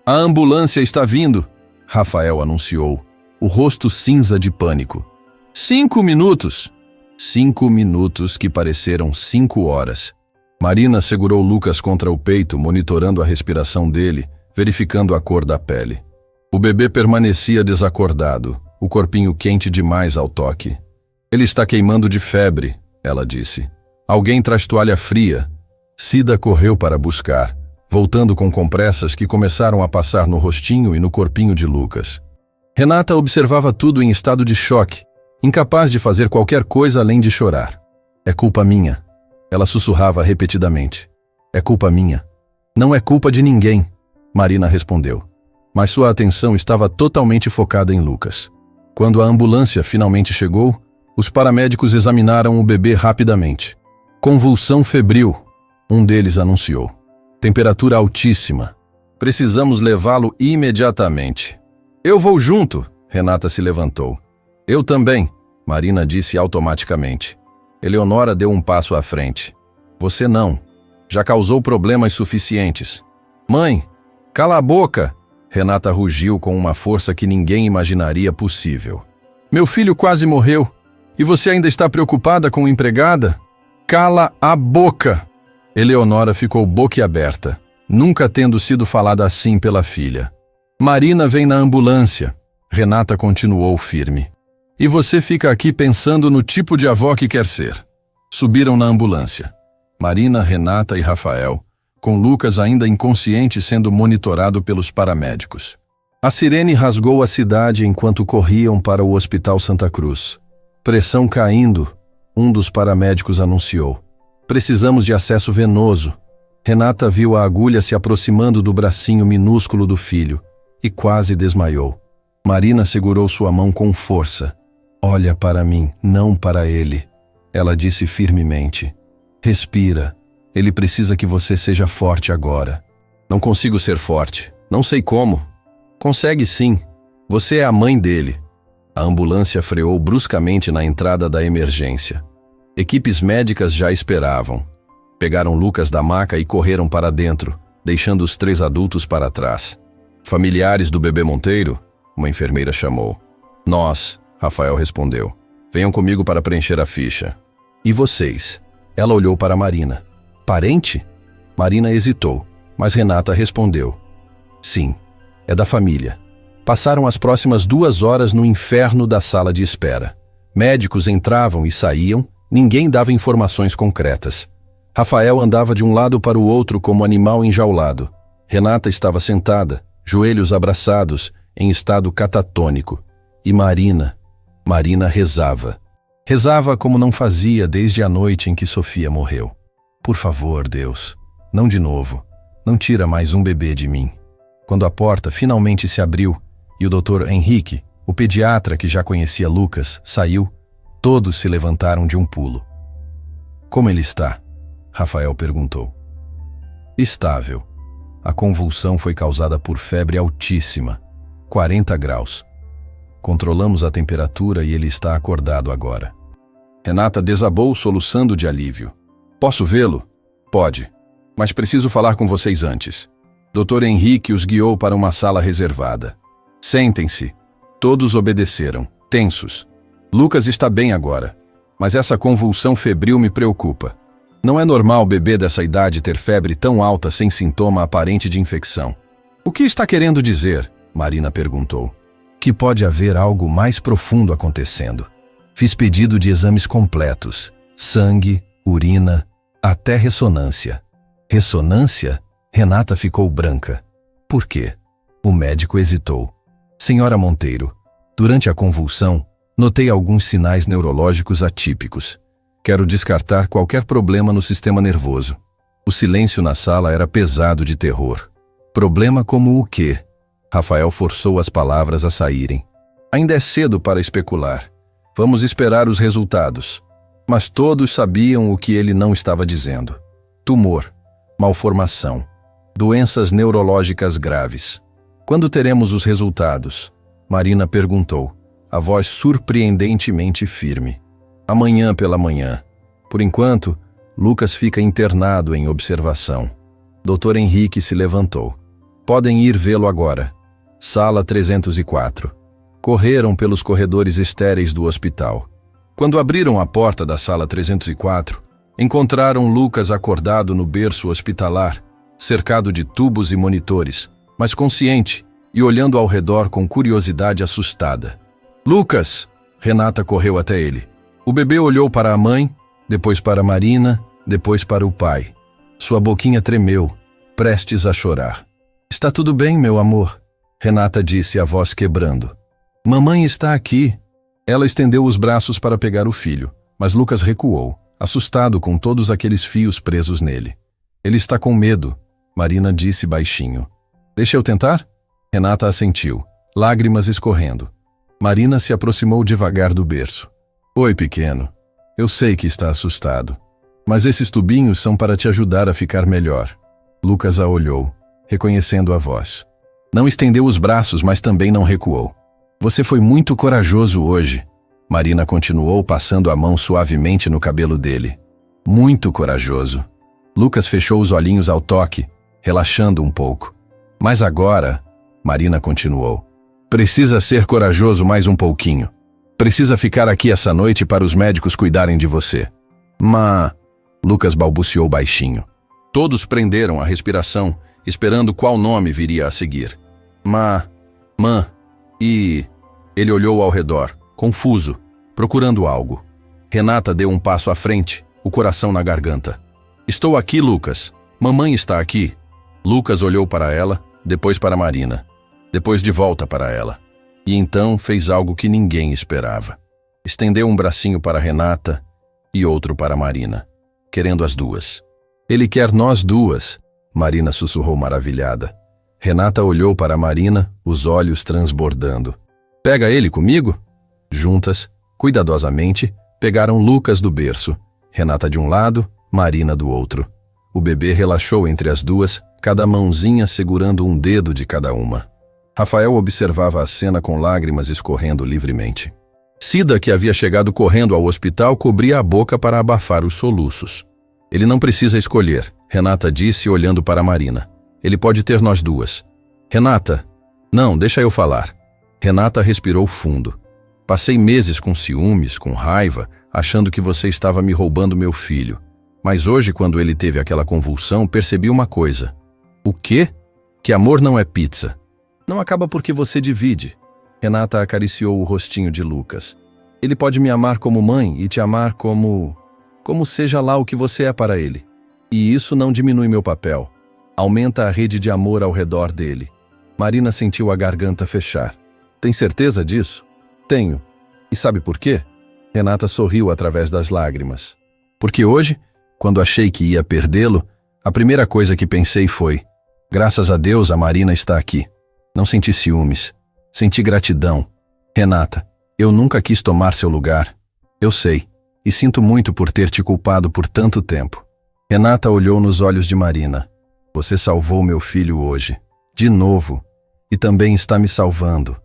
A ambulância está vindo! Rafael anunciou, o rosto cinza de pânico. 5 minutos! 5 minutos que pareceram 5 horas. Marina segurou Lucas contra o peito, monitorando a respiração dele, verificando a cor da pele. O bebê permanecia desacordado, o corpinho quente demais ao toque. Ele está queimando de febre, ela disse. Alguém traz toalha fria. Cida correu para buscar. voltando com compressas que começaram a passar no rostinho e no corpinho de Lucas. Renata observava tudo em estado de choque, incapaz de fazer qualquer coisa além de chorar. É culpa minha, ela sussurrava repetidamente. É culpa minha. Não é culpa de ninguém, Marina respondeu. Mas sua atenção estava totalmente focada em Lucas. Quando a ambulância finalmente chegou, os paramédicos examinaram o bebê rapidamente. Convulsão febril, um deles anunciou. Temperatura altíssima. Precisamos levá-lo imediatamente. Eu vou junto, Renata se levantou. Eu também, Marina disse automaticamente. Eleonora deu um passo à frente. Você não. Já causou problemas suficientes. Mãe, cala a boca! Renata rugiu com uma força que ninguém imaginaria possível. Meu filho quase morreu. E você ainda está preocupada com a empregada? Cala a boca! Eleonora ficou boquiaberta, nunca tendo sido falada assim pela filha. Marina vem na ambulância. Renata continuou firme. E você fica aqui pensando no tipo de avó que quer ser. Subiram na ambulância. Marina, Renata e Rafael, com Lucas ainda inconsciente sendo monitorado pelos paramédicos. A sirene rasgou a cidade enquanto corriam para o Hospital Santa Cruz. Pressão caindo, um dos paramédicos anunciou. Precisamos de acesso venoso. Renata viu a agulha se aproximando do bracinho minúsculo do filho e quase desmaiou. Marina segurou sua mão com força. Olha para mim, não para ele. Ela disse firmemente. Respira. Ele precisa que você seja forte agora. Não consigo ser forte. Não sei como. Consegue sim. Você é a mãe dele. A ambulância freou bruscamente na entrada da emergência. Equipes médicas já esperavam. Pegaram Lucas da maca e correram para dentro, deixando os 3 adultos para trás. Familiares do bebê Monteiro? Uma enfermeira chamou. Nós, Rafael respondeu. Venham comigo para preencher a ficha. E vocês? Ela olhou para Marina. Parente? Marina hesitou, mas Renata respondeu. Sim, é da família. Passaram as próximas 2 horas no inferno da sala de espera. Médicos entravam e saíam, ninguém dava informações concretas. Rafael andava de um lado para o outro como animal enjaulado. Renata estava sentada, joelhos abraçados, em estado catatônico. E Marina rezava. Rezava como não fazia desde a noite em que Sofia morreu. Por favor, Deus, não de novo. Não tira mais um bebê de mim. Quando a porta finalmente se abriu e o Dr. Henrique, o pediatra que já conhecia Lucas, saiu, todos se levantaram de um pulo. Como ele está? Rafael perguntou. Estável. A convulsão foi causada por febre altíssima, 40 graus. Controlamos a temperatura e ele está acordado agora. Renata desabou soluçando de alívio. Posso vê-lo? Pode. Mas preciso falar com vocês antes. Dr. Henrique os guiou para uma sala reservada. Sentem-se. Todos obedeceram, tensos. Lucas está bem agora, mas essa convulsão febril me preocupa. Não é normal bebê dessa idade ter febre tão alta sem sintoma aparente de infecção. O que está querendo dizer? Marina perguntou. Que pode haver algo mais profundo acontecendo. Fiz pedido de exames completos. Sangue, urina, até ressonância. Ressonância? Renata ficou branca. Por quê? O médico hesitou. Senhora Monteiro, durante a convulsão, notei alguns sinais neurológicos atípicos. Quero descartar qualquer problema no sistema nervoso. O silêncio na sala era pesado de terror. Problema como o quê? Rafael forçou as palavras a saírem. Ainda é cedo para especular. Vamos esperar os resultados. Mas todos sabiam o que ele não estava dizendo. Tumor, malformação, doenças neurológicas graves. Quando teremos os resultados? Marina perguntou, a voz surpreendentemente firme. Amanhã pela manhã. Por enquanto, Lucas fica internado em observação. Dr. Henrique se levantou. Podem ir vê-lo agora. Sala 304. Correram pelos corredores estéreis do hospital. Quando abriram a porta da sala 304, encontraram Lucas acordado no berço hospitalar, cercado de tubos e monitores, mas consciente e olhando ao redor com curiosidade assustada. Lucas! Renata correu até ele. O bebê olhou para a mãe, depois para Marina, depois para o pai. Sua boquinha tremeu. prestes a chorar. Está tudo bem, meu amor, Renata disse, a voz quebrando. Mamãe está aqui. Ela estendeu os braços para pegar o filho, mas Lucas recuou, assustado com todos aqueles fios presos nele. Ele está com medo, Marina disse baixinho. Deixa eu tentar? Renata assentiu, lágrimas escorrendo. Marina se aproximou devagar do berço. Oi, pequeno. Eu sei que está assustado, mas esses tubinhos são para te ajudar a ficar melhor. Lucas a olhou, reconhecendo a voz. Não estendeu os braços, mas também não recuou. Você foi muito corajoso hoje. Marina continuou passando a mão suavemente no cabelo dele. Muito corajoso. Lucas fechou os olhinhos ao toque, relaxando um pouco. Mas agora, Marina continuou, precisa ser corajoso mais um pouquinho. Precisa ficar aqui essa noite para os médicos cuidarem de você. Lucas balbuciou baixinho. Todos prenderam a respiração, esperando qual nome viria a seguir. E... Ele olhou ao redor, confuso, procurando algo. Renata deu um passo à frente, o coração na garganta. Estou aqui, Lucas. Mamãe está aqui. Lucas olhou para ela, depois para Marina, depois de volta para ela. E então fez algo que ninguém esperava. Estendeu um bracinho para Renata e outro para Marina, querendo as duas. Ele quer nós duas, Marina sussurrou maravilhada. Renata olhou para Marina, os olhos transbordando. Pega ele comigo? Juntas, cuidadosamente, pegaram Lucas do berço, Renata de um lado, Marina do outro. O bebê relaxou entre as duas, cada mãozinha segurando um dedo de cada uma. Rafael observava a cena com lágrimas escorrendo livremente. Cida, que havia chegado correndo ao hospital, cobria a boca para abafar os soluços. Ele não precisa escolher, Renata disse olhando para Marina. Ele pode ter nós duas. Renata, não, deixa eu falar. Renata respirou fundo. Passei meses com ciúmes, com raiva, achando que você estava me roubando meu filho. Mas hoje, quando ele teve aquela convulsão, percebi uma coisa. O quê? Que amor não é pizza. Não acaba porque você divide. Renata acariciou o rostinho de Lucas. Ele pode me amar como mãe e te amar como seja lá o que você é para ele. E isso não diminui meu papel. Aumenta a rede de amor ao redor dele. Marina sentiu a garganta fechar. Tem certeza disso? Tenho. E sabe por quê? Renata sorriu através das lágrimas. Porque hoje, quando achei que ia perdê-lo, a primeira coisa que pensei foi: graças a Deus a Marina está aqui. Não senti ciúmes. Senti gratidão. Renata, eu nunca quis tomar seu lugar. Eu sei. E sinto muito por ter te culpado por tanto tempo. Renata olhou nos olhos de Marina. Você salvou meu filho hoje. De novo. E também está me salvando.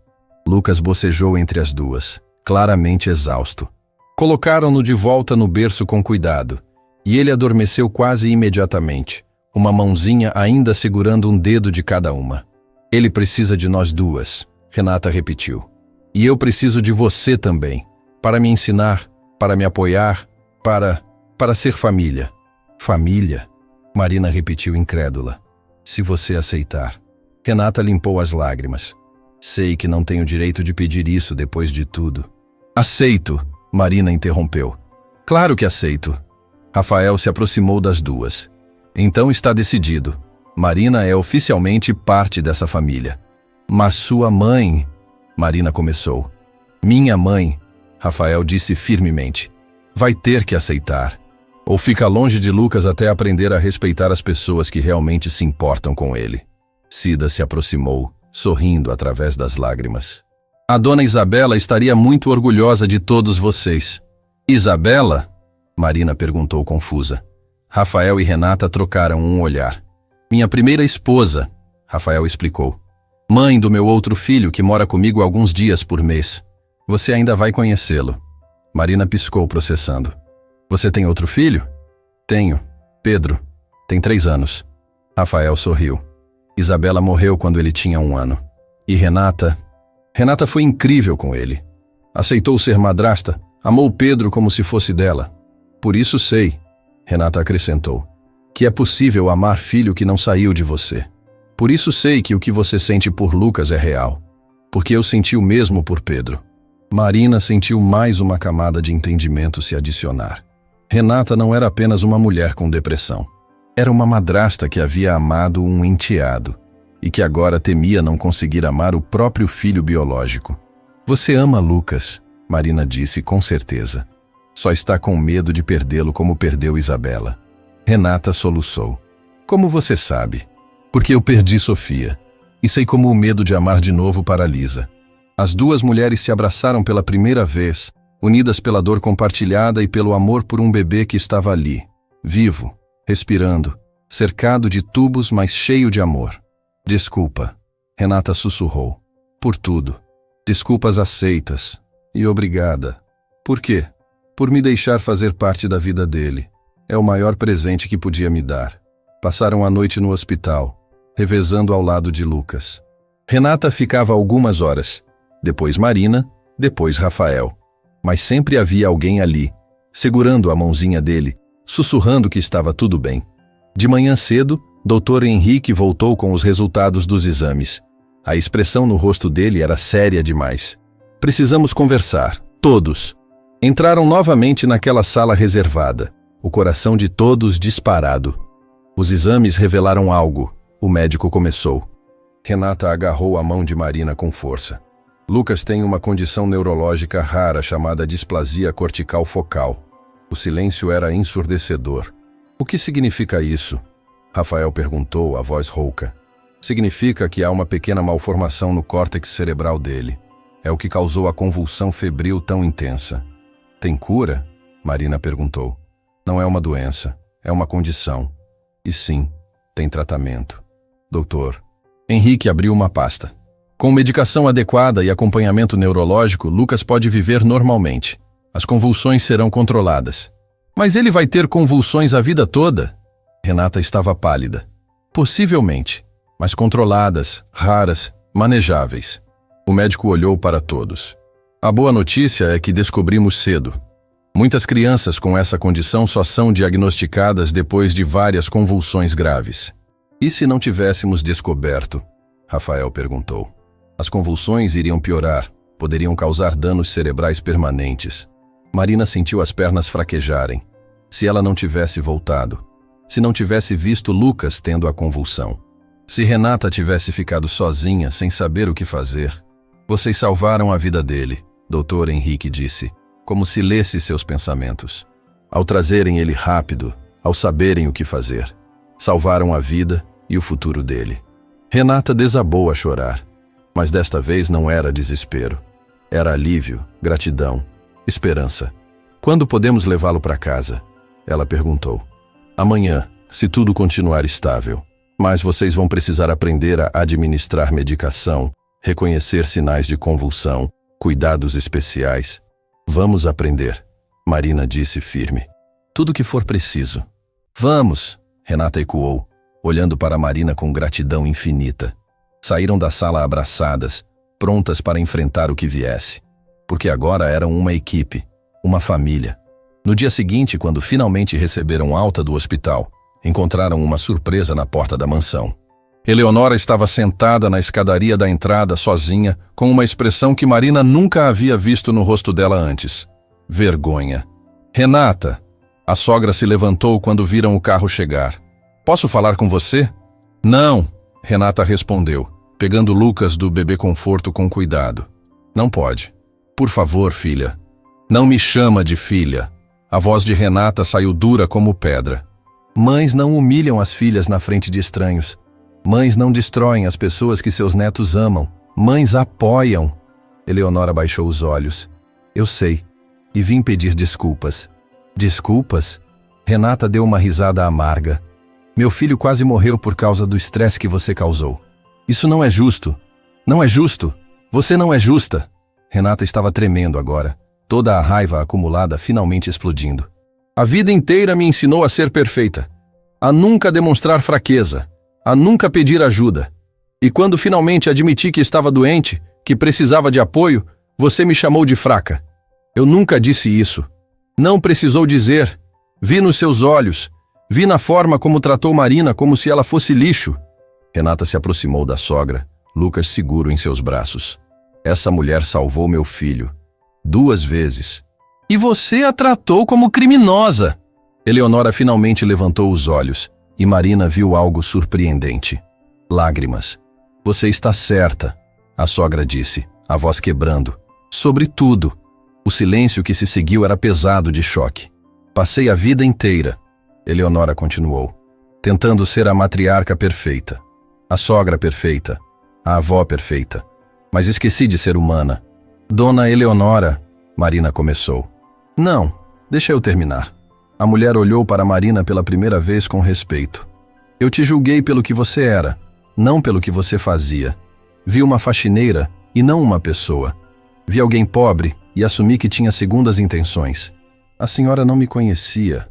Lucas bocejou entre as duas, claramente exausto. Colocaram-no de volta no berço com cuidado. E ele adormeceu quase imediatamente, uma mãozinha ainda segurando um dedo de cada uma. Ele precisa de nós duas, Renata repetiu. E eu preciso de você também, para me ensinar, para me apoiar, para ser família. Família? Marina repetiu incrédula. Se você aceitar. Renata limpou as lágrimas. Sei que não tenho direito de pedir isso depois de tudo. Aceito, Marina interrompeu. Claro que aceito. Rafael se aproximou das duas. Então está decidido. Marina é oficialmente parte dessa família. Mas sua mãe... Marina começou. Minha mãe, Rafael disse firmemente. Vai ter que aceitar. Ou fica longe de Lucas até aprender a respeitar as pessoas que realmente se importam com ele. Cida se aproximou, sorrindo através das lágrimas. A dona Isabela estaria muito orgulhosa de todos vocês. Isabela? Marina perguntou confusa. Rafael e Renata trocaram um olhar. Minha primeira esposa, Rafael explicou. Mãe do meu outro filho que mora comigo alguns dias por mês. Você ainda vai conhecê-lo. Marina piscou processando. Você tem outro filho? Tenho. Pedro. Tem 3 anos. Rafael sorriu. Isabela morreu quando ele tinha 1 ano. E Renata? Renata foi incrível com ele. Aceitou ser madrasta, amou Pedro como se fosse dela. Por isso sei, Renata acrescentou, que é possível amar filho que não saiu de você. Por isso sei que o que você sente por Lucas é real. Porque eu senti o mesmo por Pedro. Marina sentiu mais uma camada de entendimento se adicionar. Renata não era apenas uma mulher com depressão. Era uma madrasta que havia amado um enteado e que agora temia não conseguir amar o próprio filho biológico. Você ama Lucas, Marina disse com certeza. Só está com medo de perdê-lo como perdeu Isabela. Renata soluçou. Como você sabe? Porque eu perdi Sofia. E sei como o medo de amar de novo paralisa. As duas mulheres se abraçaram pela primeira vez, unidas pela dor compartilhada e pelo amor por um bebê que estava ali, vivo, respirando, cercado de tubos, mas cheio de amor. Desculpa, Renata sussurrou. Por tudo. Desculpas aceitas. E obrigada. Por quê? Por me deixar fazer parte da vida dele. É o maior presente que podia me dar. Passaram a noite no hospital, revezando ao lado de Lucas. Renata ficava algumas horas, depois Marina, depois Rafael. Mas sempre havia alguém ali, segurando a mãozinha dele, sussurrando que estava tudo bem. De manhã cedo, Dr. Henrique voltou com os resultados dos exames. A expressão no rosto dele era séria demais. Precisamos conversar, todos. Entraram novamente naquela sala reservada, o coração de todos disparado. Os exames revelaram algo. O médico começou. Renata agarrou a mão de Marina com força. Lucas tem uma condição neurológica rara chamada displasia cortical focal. O silêncio era ensurdecedor. O que significa isso? Rafael perguntou, a voz rouca. Significa que há uma pequena malformação no córtex cerebral dele. É o que causou a convulsão febril tão intensa. Tem cura? Marina perguntou. Não é uma doença, é uma condição. E sim, tem tratamento. Doutor. Henrique abriu uma pasta. Com medicação adequada e acompanhamento neurológico, Lucas pode viver normalmente. As convulsões serão controladas. Mas ele vai ter convulsões a vida toda? Renata estava pálida. Possivelmente, mas controladas, raras, manejáveis. O médico olhou para todos. A boa notícia é que descobrimos cedo. Muitas crianças com essa condição só são diagnosticadas depois de várias convulsões graves. E se não tivéssemos descoberto? Rafael perguntou. As convulsões iriam piorar, poderiam causar danos cerebrais permanentes. Marina sentiu as pernas fraquejarem. Se ela não tivesse voltado. Se não tivesse visto Lucas tendo a convulsão. Se Renata tivesse ficado sozinha, sem saber o que fazer. Vocês salvaram a vida dele, Dr. Henrique disse, como se lesse seus pensamentos. Ao trazerem ele rápido, ao saberem o que fazer, salvaram a vida e o futuro dele. Renata desabou a chorar. Mas desta vez não era desespero. Era alívio, gratidão, esperança. Quando podemos levá-lo para casa? Ela perguntou. Amanhã, se tudo continuar estável. Mas vocês vão precisar aprender a administrar medicação, reconhecer sinais de convulsão, cuidados especiais. Vamos aprender, Marina disse firme. Tudo que for preciso. Vamos, Renata ecoou, olhando para Marina com gratidão infinita. Saíram da sala abraçadas, prontas para enfrentar o que viesse. Porque agora eram uma equipe, uma família. No dia seguinte, quando finalmente receberam alta do hospital, encontraram uma surpresa na porta da mansão. Eleonora estava sentada na escadaria da entrada sozinha, com uma expressão que Marina nunca havia visto no rosto dela antes. Vergonha. Renata! A sogra se levantou quando viram o carro chegar. Posso falar com você? Não! Renata respondeu, pegando Lucas do bebê conforto com cuidado. Não pode. Por favor, filha. Não me chama de filha. A voz de Renata saiu dura como pedra. Mães não humilham as filhas na frente de estranhos. Mães não destroem as pessoas que seus netos amam. Mães apoiam. Eleonora baixou os olhos. Eu sei. E vim pedir desculpas. Desculpas? Renata deu uma risada amarga. Meu filho quase morreu por causa do estresse que você causou. Isso não é justo. Não é justo. Você não é justa. Renata estava tremendo agora, toda a raiva acumulada finalmente explodindo. A vida inteira me ensinou a ser perfeita, a nunca demonstrar fraqueza, a nunca pedir ajuda. E quando finalmente admiti que estava doente, que precisava de apoio, você me chamou de fraca. Eu nunca disse isso. Não precisou dizer. Vi nos seus olhos. Vi na forma como tratou Marina como se ela fosse lixo. Renata se aproximou da sogra, Lucas seguro em seus braços. Essa mulher salvou meu filho. 2 vezes. E você a tratou como criminosa. Eleonora finalmente levantou os olhos, e Marina viu algo surpreendente. Lágrimas. Você está certa, a sogra disse, a voz quebrando. Sobre tudo. O silêncio que se seguiu era pesado de choque. Passei a vida inteira, Eleonora continuou, tentando ser a matriarca perfeita, a sogra perfeita, a avó perfeita, mas esqueci de ser humana. Dona Eleonora, Marina começou. Não, deixa eu terminar. A mulher olhou para Marina pela primeira vez com respeito. Eu te julguei pelo que você era, não pelo que você fazia. Vi uma faxineira e não uma pessoa. Vi alguém pobre e assumi que tinha segundas intenções. A senhora não me conhecia.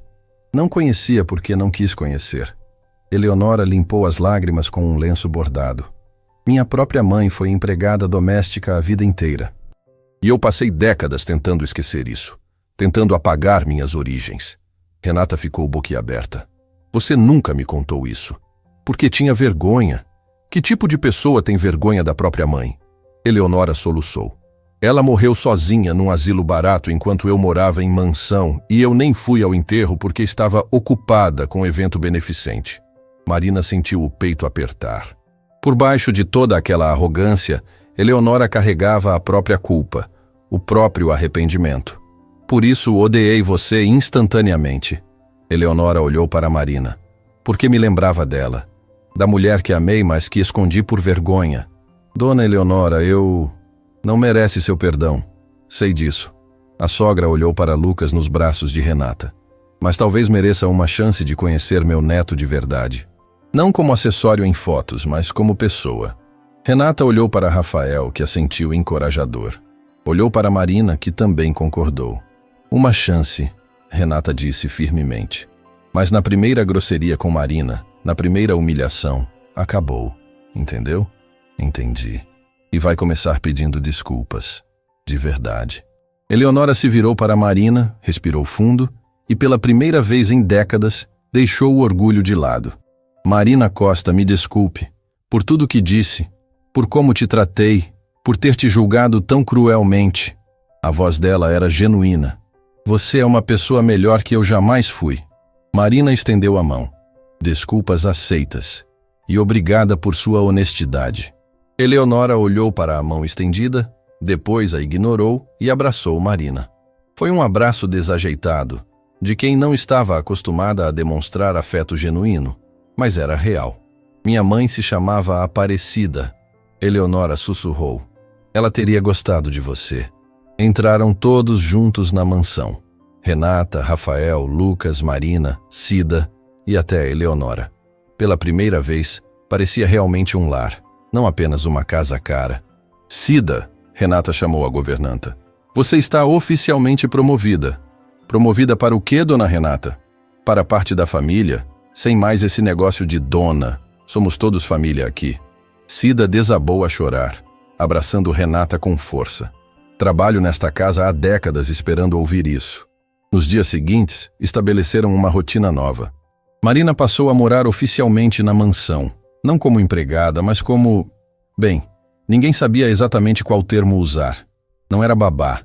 Não conhecia porque não quis conhecer. Eleonora limpou as lágrimas com um lenço bordado. Minha própria mãe foi empregada doméstica a vida inteira. E eu passei décadas tentando esquecer isso, tentando apagar minhas origens. Renata ficou boquiaberta. Você nunca me contou isso. Porque tinha vergonha. Que tipo de pessoa tem vergonha da própria mãe? Eleonora soluçou. Ela morreu sozinha num asilo barato enquanto eu morava em mansão e eu nem fui ao enterro porque estava ocupada com evento beneficente. Marina sentiu o peito apertar. Por baixo de toda aquela arrogância, Eleonora carregava a própria culpa, o próprio arrependimento. Por isso odiei você instantaneamente. Eleonora olhou para Marina. Porque me lembrava dela. Da mulher que amei, mas que escondi por vergonha. Dona Eleonora, eu... Não merece seu perdão. Sei disso. A sogra olhou para Lucas nos braços de Renata. Mas talvez mereça uma chance de conhecer meu neto de verdade. Não como acessório em fotos, mas como pessoa. Renata olhou para Rafael, que assentiu encorajador. Olhou para Marina, que também concordou. Uma chance, Renata disse firmemente. Mas na primeira grosseria com Marina, na primeira humilhação, acabou. Entendeu? Entendi. E vai começar pedindo desculpas. De verdade. Eleonora se virou para Marina, respirou fundo e pela primeira vez em décadas, deixou o orgulho de lado. Marina Costa, me desculpe. Por tudo que disse. Por como te tratei. Por ter te julgado tão cruelmente. A voz dela era genuína. Você é uma pessoa melhor que eu jamais fui. Marina estendeu a mão. Desculpas aceitas. E obrigada por sua honestidade. Eleonora olhou para a mão estendida, depois a ignorou e abraçou Marina. Foi um abraço desajeitado, de quem não estava acostumada a demonstrar afeto genuíno, mas era real. Minha mãe se chamava Aparecida. Eleonora sussurrou. Ela teria gostado de você. Entraram todos juntos na mansão. Renata, Rafael, Lucas, Marina, Cida e até Eleonora. Pela primeira vez, parecia realmente um lar, não apenas uma casa cara. Cida, Renata chamou a governanta. Você está oficialmente promovida. Promovida para o quê, dona Renata? Para parte da família, sem mais esse negócio de dona. Somos todos família aqui. Cida desabou a chorar, abraçando Renata com força. Trabalho nesta casa há décadas esperando ouvir isso. Nos dias seguintes, estabeleceram uma rotina nova. Marina passou a morar oficialmente na mansão, não como empregada, mas como... Bem, ninguém sabia exatamente qual termo usar. Não era babá,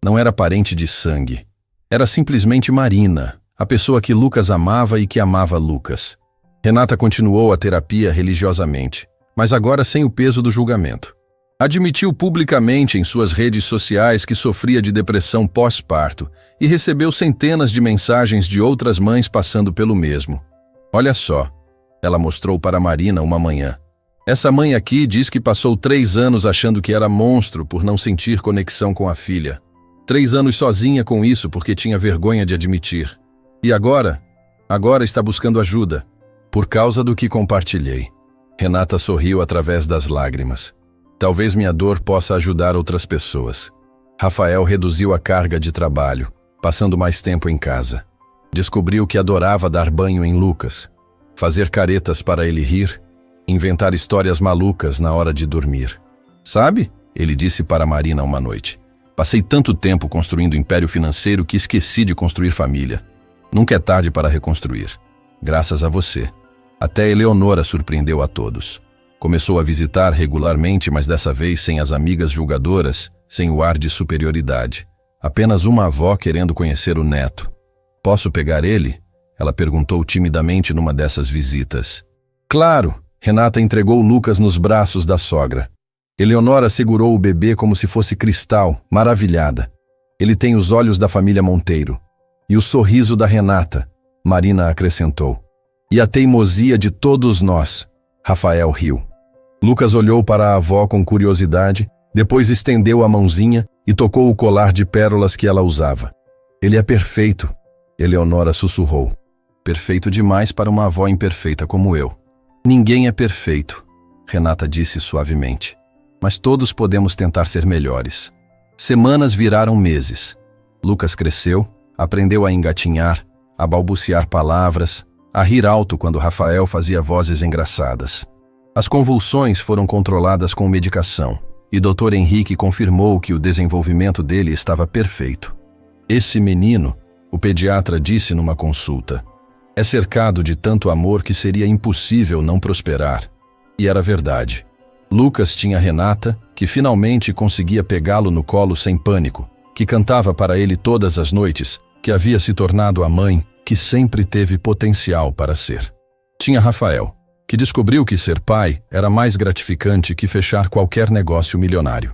não era parente de sangue. Era simplesmente Marina, a pessoa que Lucas amava e que amava Lucas. Renata continuou a terapia religiosamente, mas agora sem o peso do julgamento. Admitiu publicamente em suas redes sociais que sofria de depressão pós-parto e recebeu centenas de mensagens de outras mães passando pelo mesmo. Olha só, ela mostrou para Marina uma manhã. Essa mãe aqui diz que passou 3 anos achando que era monstro por não sentir conexão com a filha. 3 anos sozinha com isso porque tinha vergonha de admitir. E agora está buscando ajuda. Por causa do que compartilhei. Renata sorriu através das lágrimas. Talvez minha dor possa ajudar outras pessoas. Rafael reduziu a carga de trabalho, passando mais tempo em casa. Descobriu que adorava dar banho em Lucas, fazer caretas para ele rir, inventar histórias malucas na hora de dormir. Sabe? Ele disse para Marina uma noite. Passei tanto tempo construindo império financeiro que esqueci de construir família. Nunca é tarde para reconstruir. Graças a você. Até Eleonora surpreendeu a todos. Começou a visitar regularmente, mas dessa vez sem as amigas julgadoras, sem o ar de superioridade. Apenas uma avó querendo conhecer o neto. Posso pegar ele? Ela perguntou timidamente numa dessas visitas. Claro, Renata entregou Lucas nos braços da sogra. Eleonora segurou o bebê como se fosse cristal, maravilhada. Ele tem os olhos da família Monteiro. E o sorriso da Renata, Marina acrescentou. E a teimosia de todos nós, Rafael riu. Lucas olhou para a avó com curiosidade, depois estendeu a mãozinha e tocou o colar de pérolas que ela usava. Ele é perfeito, Eleonora sussurrou. Perfeito demais para uma avó imperfeita como eu. Ninguém é perfeito, Renata disse suavemente. Mas todos podemos tentar ser melhores. Semanas viraram meses. Lucas cresceu, aprendeu a engatinhar, a balbuciar palavras, a rir alto quando Rafael fazia vozes engraçadas. As convulsões foram controladas com medicação, e Dr. Henrique confirmou que o desenvolvimento dele estava perfeito. Esse menino, o pediatra disse numa consulta, é cercado de tanto amor que seria impossível não prosperar. E era verdade. Lucas tinha Renata, que finalmente conseguia pegá-lo no colo sem pânico, que cantava para ele todas as noites, que havia se tornado a mãe que sempre teve potencial para ser. Tinha Rafael, que descobriu que ser pai era mais gratificante que fechar qualquer negócio milionário.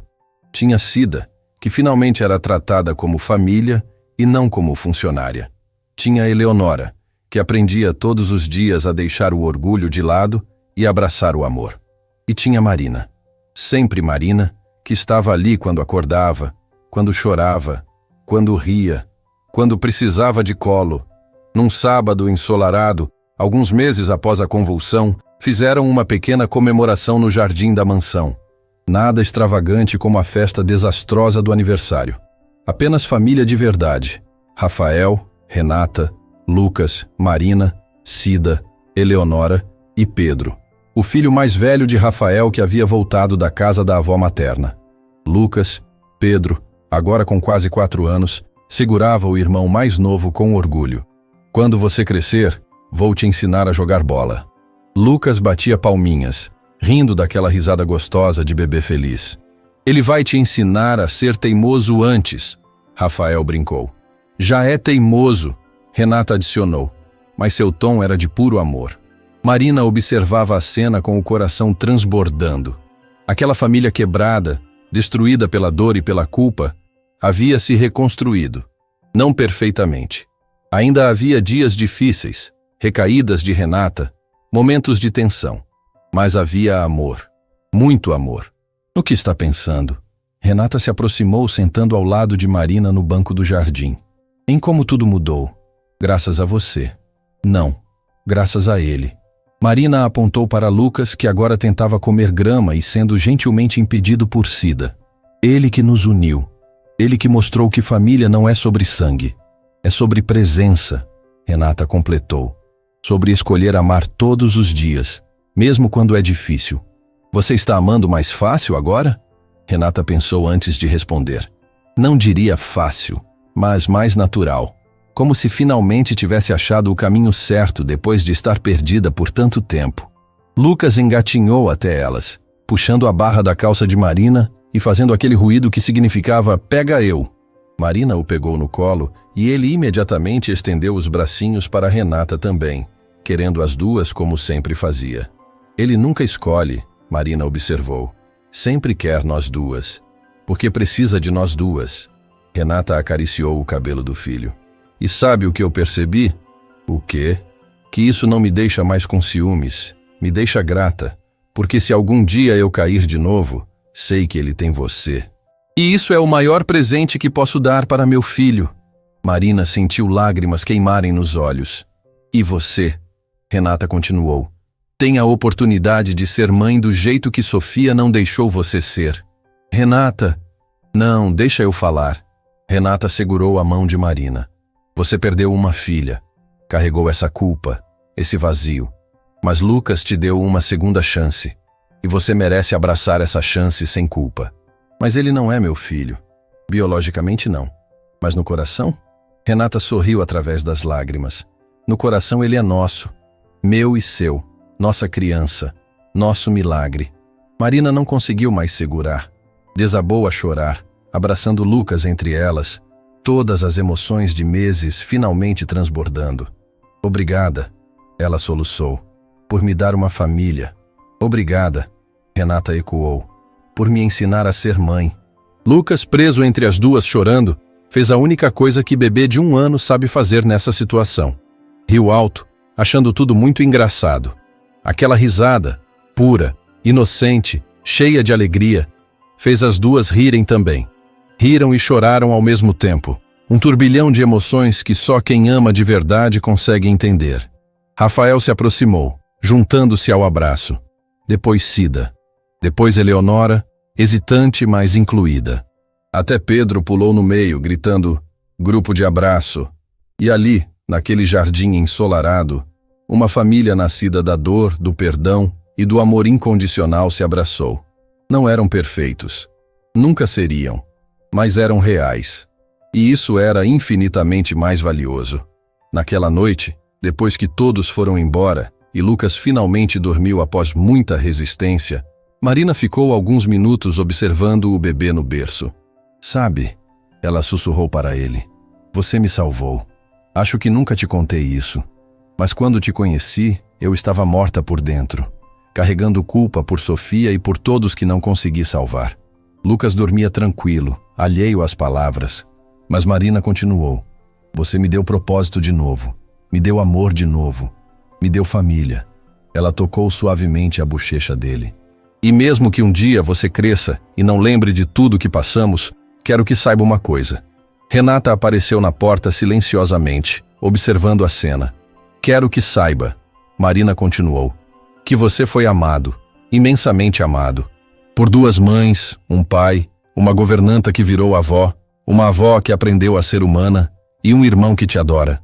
Tinha Cida, que finalmente era tratada como família e não como funcionária. Tinha Eleonora, que aprendia todos os dias a deixar o orgulho de lado e abraçar o amor. E tinha Marina, sempre Marina, que estava ali quando acordava, quando chorava, quando ria, quando precisava de colo. Num sábado ensolarado, alguns meses após a convulsão, fizeram uma pequena comemoração no jardim da mansão. Nada extravagante como a festa desastrosa do aniversário. Apenas família de verdade. Rafael, Renata, Lucas, Marina, Cida, Eleonora e Pedro, o filho mais velho de Rafael que havia voltado da casa da avó materna. Lucas, Pedro, agora com quase 4 anos, segurava o irmão mais novo com orgulho. Quando você crescer, vou te ensinar a jogar bola. Lucas batia palminhas, rindo daquela risada gostosa de bebê feliz. Ele vai te ensinar a ser teimoso antes, Rafael brincou. Já é teimoso, Renata adicionou, mas seu tom era de puro amor. Marina observava a cena com o coração transbordando. Aquela família quebrada, destruída pela dor e pela culpa, havia se reconstruído. Não perfeitamente. Ainda havia dias difíceis, recaídas de Renata, momentos de tensão. Mas havia amor. Muito amor. No que está pensando? Renata se aproximou sentando ao lado de Marina no banco do jardim. Em como tudo mudou. Graças a você. Não. Graças a ele. Marina apontou para Lucas, que agora tentava comer grama e sendo gentilmente impedido por Cida. Ele que nos uniu. Ele que mostrou que família não é sobre sangue. É sobre presença, Renata completou. Sobre escolher amar todos os dias, mesmo quando é difícil. Você está amando mais fácil agora? Renata pensou antes de responder. Não diria fácil, mas mais natural. Como se finalmente tivesse achado o caminho certo depois de estar perdida por tanto tempo. Lucas engatinhou até elas, puxando a barra da calça de Marina e fazendo aquele ruído que significava "pega eu". Marina o pegou no colo e ele imediatamente estendeu os bracinhos para Renata também, querendo as duas como sempre fazia. Ele nunca escolhe, Marina observou. Sempre quer nós duas, porque precisa de nós duas. Renata acariciou o cabelo do filho. E sabe o que eu percebi? O quê? Que isso não me deixa mais com ciúmes, me deixa grata, porque se algum dia eu cair de novo, sei que ele tem você. E isso é o maior presente que posso dar para meu filho. Marina sentiu lágrimas queimarem nos olhos. E você? Renata continuou. Tem a oportunidade de ser mãe do jeito que Sofia não deixou você ser. Renata! Não, deixa eu falar. Renata segurou a mão de Marina. Você perdeu uma filha. Carregou essa culpa, esse vazio. Mas Lucas te deu uma segunda chance. E você merece abraçar essa chance sem culpa. Mas ele não é meu filho. Biologicamente não. Mas no coração? Renata sorriu através das lágrimas. No coração ele é nosso. Meu e seu. Nossa criança. Nosso milagre. Marina não conseguiu mais segurar. Desabou a chorar, abraçando Lucas entre elas, todas as emoções de meses finalmente transbordando. Obrigada, ela soluçou, por me dar uma família. Obrigada, Renata ecoou, por me ensinar a ser mãe. Lucas, preso entre as duas chorando, fez a única coisa que bebê de 1 ano sabe fazer nessa situação. Riu alto, achando tudo muito engraçado. Aquela risada, pura, inocente, cheia de alegria, fez as duas rirem também. Riram e choraram ao mesmo tempo. Um turbilhão de emoções que só quem ama de verdade consegue entender. Rafael se aproximou, juntando-se ao abraço. Depois Cida. Depois Eleonora, hesitante, mas incluída. Até Pedro pulou no meio, gritando, grupo de abraço. E ali, naquele jardim ensolarado, uma família nascida da dor, do perdão e do amor incondicional se abraçou. Não eram perfeitos. Nunca seriam. Mas eram reais. E isso era infinitamente mais valioso. Naquela noite, depois que todos foram embora e Lucas finalmente dormiu após muita resistência, Marina ficou alguns minutos observando o bebê no berço. Sabe, ela sussurrou para ele, você me salvou. Acho que nunca te contei isso, mas quando te conheci, eu estava morta por dentro, carregando culpa por Sofia e por todos que não consegui salvar. Lucas dormia tranquilo, alheio às palavras, mas Marina continuou. Você me deu propósito de novo, me deu amor de novo, me deu família. Ela tocou suavemente a bochecha dele. E mesmo que um dia você cresça e não lembre de tudo que passamos, quero que saiba uma coisa. Renata apareceu na porta silenciosamente, observando a cena. Quero que saiba, Marina continuou, que você foi amado, imensamente amado. Por 2 mães, um pai, uma governanta que virou avó, uma avó que aprendeu a ser humana e um irmão que te adora.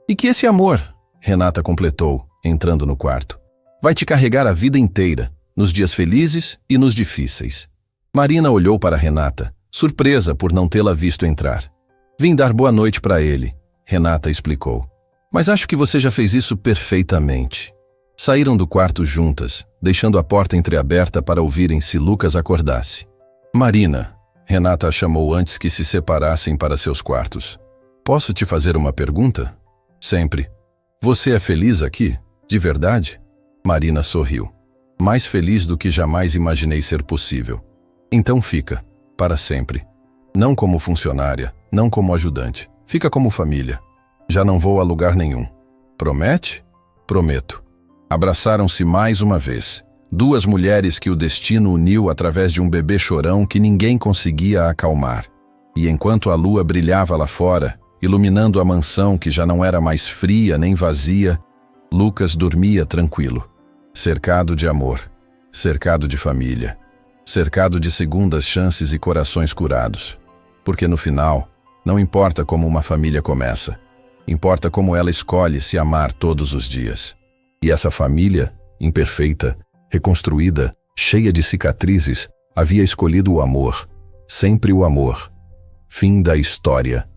E que esse amor, Renata completou, entrando no quarto, vai te carregar a vida inteira, nos dias felizes e nos difíceis. Marina olhou para Renata, surpresa por não tê-la visto entrar. Vim dar boa noite para ele, Renata explicou. Mas acho que você já fez isso perfeitamente. Saíram do quarto juntas, deixando a porta entreaberta para ouvirem se Lucas acordasse. Marina, Renata a chamou antes que se separassem para seus quartos. Posso te fazer uma pergunta? Sempre. Você é feliz aqui? De verdade? Marina sorriu. Mais feliz do que jamais imaginei ser possível. Então fica, para sempre. Não como funcionária, não como ajudante. Fica como família. Já não vou a lugar nenhum. Promete? Prometo. Abraçaram-se mais uma vez. 2 mulheres que o destino uniu através de um bebê chorão que ninguém conseguia acalmar. E enquanto a lua brilhava lá fora, iluminando a mansão que já não era mais fria nem vazia, Lucas dormia tranquilo. Cercado de amor, cercado de família, cercado de segundas chances e corações curados. Porque no final, não importa como uma família começa, importa como ela escolhe se amar todos os dias. E essa família, imperfeita, reconstruída, cheia de cicatrizes, havia escolhido o amor, sempre o amor. Fim da história.